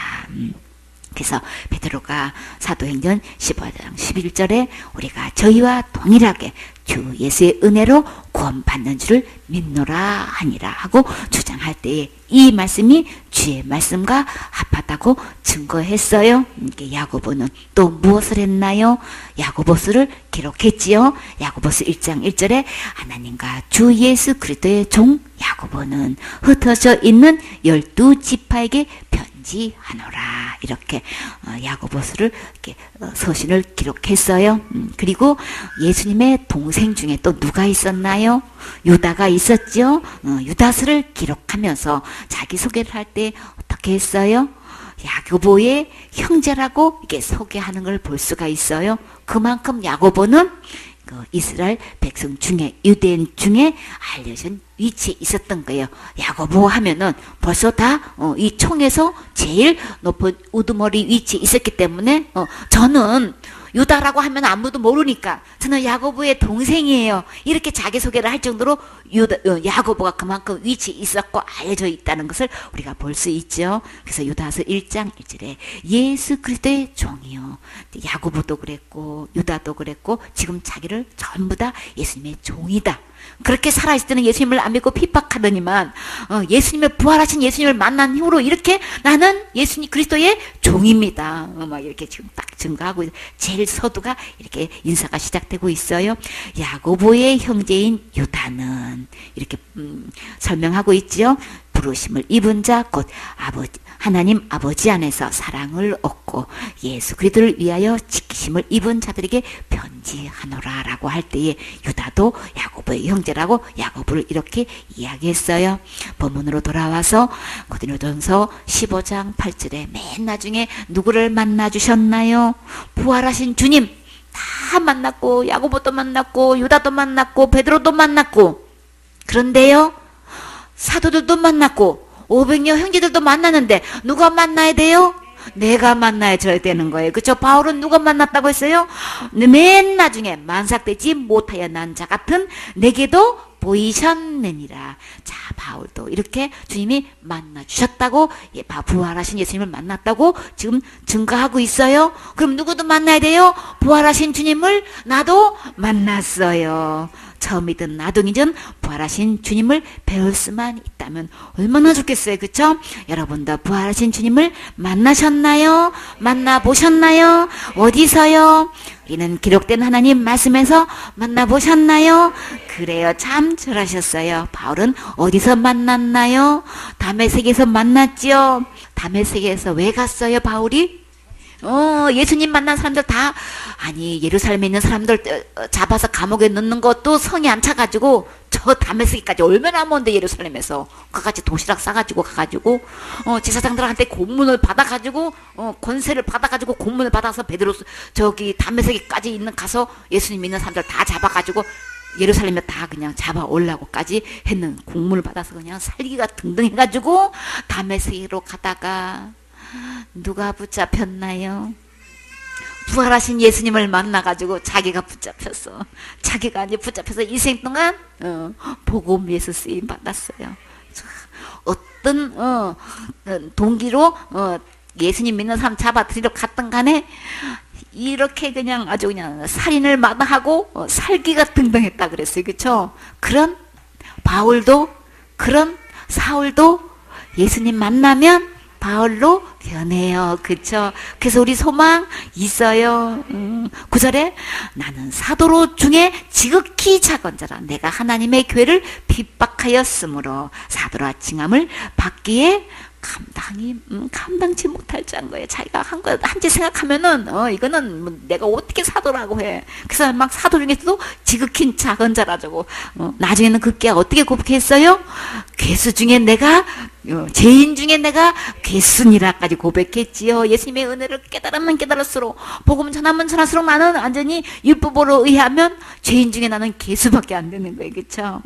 S1: 그래서 베드로가 사도행전 15장 11절에 우리가 저희와 동일하게 주 예수의 은혜로 구원받는 줄을 믿노라 하니라 하고 주장할 때에 이 말씀이 주의 말씀과 합하다고 증거했어요. 이게 야고보는 또 무엇을 했나요? 야고보서를 기록했지요. 야고보서 1장 1절에 하나님과 주 예수 그리스도의 종 야고보는 흩어져 있는 12지파에게 편지하노라. 이렇게 야고보서를 이렇게 서신을 기록했어요. 그리고 예수님의 동생 중에 또 누가 있었나요? 유다가 있었죠. 유다서를 기록하면서 자기소개를 할 때 어떻게 했어요? 야고보의 형제라고 이렇게 소개하는 걸 볼 수가 있어요. 그만큼 야고보는 그 이스라엘 백성 중에 유대인 중에 알려진 위치에 있었던 거예요. 야고보 하면은 벌써 다 이 총에서 제일 높은 우두머리 위치에 있었기 때문에 저는 유다라고 하면 아무도 모르니까 저는 야고보의 동생이에요. 이렇게 자기소개를 할 정도로 야고보가 그만큼 위치에 있었고 알려져 있다는 것을 우리가 볼 수 있죠. 그래서 유다서 1장 1절에 예수 그리스도의 종이요. 야고보도 그랬고 유다도 그랬고 지금 자기를 전부 다 예수님의 종이다. 그렇게 살아있을 때는 예수님을 안 믿고 핍박하더니만 예수님의 부활하신 예수님을 만난 이후로 이렇게 나는 예수님 그리스도의 종입니다. 막 이렇게 지금 딱 증거하고 제일 서두가 이렇게 인사가 시작되고 있어요. 야고보의 형제인 유다는 이렇게 설명하고 있지요. 부르심을 입은 자 곧 하나님 아버지 안에서 사랑을 얻고 예수 그리스도를 위하여 지키심을 입은 자들에게 편지하노라 라고 할 때에 유다도 야고보의 형제라고 야고보를 이렇게 이야기했어요. 본문으로 돌아와서 고린도전서 15장 8절에 맨 나중에 누구를 만나주셨나요? 부활하신 주님 다 만났고 야고보도 만났고 유다도 만났고 베드로도 만났고 그런데요 사도들도 만났고 500여 형제들도 만났는데 누가 만나야 돼요? 내가 만나야 되는 거예요. 그렇죠? 바울은 누가 만났다고 했어요? 맨 나중에 만삭되지 못하여 난 자 같은 내게도 보이셨느니라. 자, 바울도 이렇게 주님이 만나주셨다고 부활하신 예수님을 만났다고 지금 증거하고 있어요. 그럼 누구도 만나야 돼요? 부활하신 주님을 나도 만났어요. 처음이든 나중이든 부활하신 주님을 배울 수만 있다면 얼마나 좋겠어요. 그렇죠? 여러분도 부활하신 주님을 만나셨나요? 만나보셨나요? 어디서요? 우리는 기록된 하나님 말씀에서 만나보셨나요? 그래요. 참 잘하셨어요. 바울은 어디서 만났나요? 다메섹에서 만났지요. 다메섹에서 왜 갔어요, 바울이? 예수님 만난 사람들 다, 아니, 예루살렘에 있는 사람들 잡아서 감옥에 넣는 것도 성이 안 차가지고, 저 다메섹까지 얼마나 먼데 예루살렘에서. 그같이 도시락 싸가지고 가가지고, 제사장들한테 고문을 받아가지고, 권세를 받아가지고 고문을 받아서 베드로, 다메섹까지 있는 가서 예수님 믿는 사람들 다 잡아가지고, 예루살렘에 다 그냥 잡아 올라고까지 했는 공문을 받아서 그냥 살기가 등등 해가지고, 다메섹으로 가다가, 누가 붙잡혔나요? 부활하신 예수님을 만나가지고 자기가 붙잡혔어. 자기가 이제 붙잡혀서 일생 동안 복음 위해서 쓰임 받았어요. 어떤 동기로 예수님 믿는 사람 잡아들이러 갔던 간에 이렇게 그냥 아주 그냥 살인을 마다하고 살기가 등등했다 그랬어요. 그렇죠? 그런 바울도 그런 사울도 예수님 만나면 바울로 변해요. 그쵸? 그래서 우리 소망 있어요. 9절에 나는 사도 중에 지극히 작은 자라 내가 하나님의 교회를 핍박하였으므로 사도라 칭함을 받기에 감당치 못할 자인 거예요. 자기가 한지 생각하면은, 이거는 뭐 내가 어떻게 사도라고 해. 그래서 막 사도 중에서도 지극히 작은 자라고. 나중에는 그게 어떻게 고백했어요? 괴수 중에 내가, 죄인 중에 내가 괴순이라까지 고백했지요. 예수님의 은혜를 깨달으면 깨달을수록, 복음 전하면 전할수록 나는 완전히 율법으로 의하면 죄인 중에 나는 괴수밖에 안 되는 거예요. 그쵸?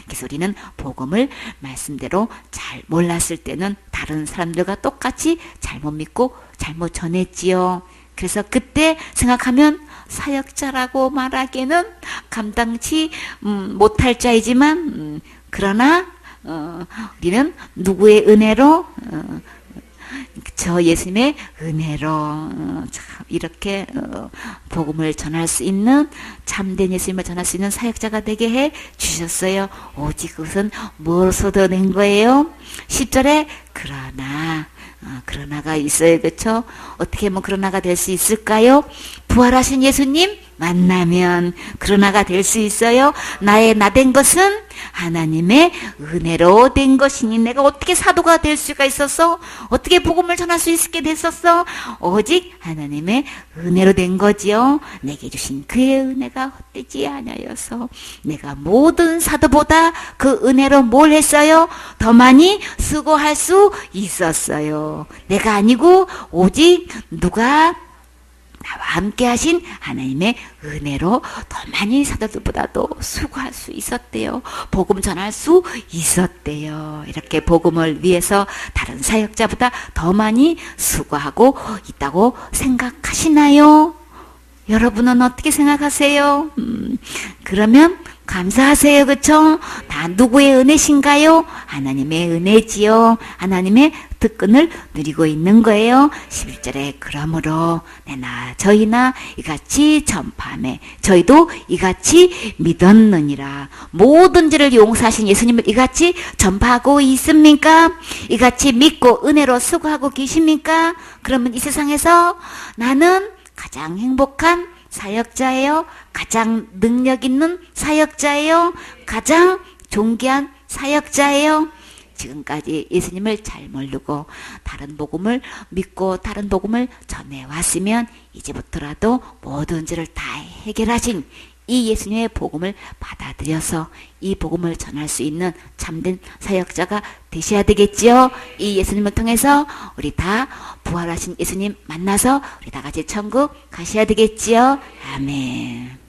S1: 그래서 우리는 복음을 말씀대로 잘 몰랐을 때는 다른 사람들과 똑같이 잘못 믿고 잘못 전했지요. 그래서 그때 생각하면 사역자라고 말하기에는 감당치 못할 자이지만 그러나 우리는 누구의 은혜로 저 예수님의 은혜로 참 이렇게 복음을 전할 수 있는 참된 예수님을 전할 수 있는 사역자가 되게 해 주셨어요. 오직 그것은 무엇으로 얻어낸 거예요? 10절에 그러나가 있어요. 그렇죠? 어떻게 하면 그러나가 될 수 있을까요? 부활하신 예수님 만나면 그러나가 될 수 있어요. 나의 나 된 것은 하나님의 은혜로 된 것이니 내가 어떻게 사도가 될 수가 있었어? 어떻게 복음을 전할 수 있게 됐었어? 오직 하나님의 은혜로 된 거지요. 내게 주신 그의 은혜가 헛되지 아니하여서 내가 모든 사도보다 그 은혜로 뭘 했어요? 더 많이 수고할 수 있었어요. 내가 아니고 오직 누가 나와 함께 하신 하나님의 은혜로 더 많이 사도들보다도 수고할 수 있었대요. 복음 전할 수 있었대요. 이렇게 복음을 위해서 다른 사역자보다 더 많이 수고하고 있다고 생각하시나요? 여러분은 어떻게 생각하세요? 그러면 감사하세요. 그쵸? 다 누구의 은혜신가요? 하나님의 은혜지요. 하나님의 특권을 누리고 있는 거예요. 11절에 그러므로 내나 저희나 이같이 전파하매 저희도 이같이 믿었느니라. 모든 죄를 용서하신 예수님을 이같이 전파하고 있습니까? 이같이 믿고 은혜로 수고하고 계십니까? 그러면 이 세상에서 나는 가장 행복한 사역자예요. 가장 능력 있는 사역자예요. 가장 존귀한 사역자예요. 지금까지 예수님을 잘 모르고 다른 복음을 믿고 다른 복음을 전해왔으면 이제부터라도 모든 죄를 다 해결하신 이 예수님의 복음을 받아들여서 이 복음을 전할 수 있는 참된 사역자가 되셔야 되겠지요. 이 예수님을 통해서 우리 다 부활하신 예수님 만나서 우리 다 같이 천국 가셔야 되겠지요. 아멘.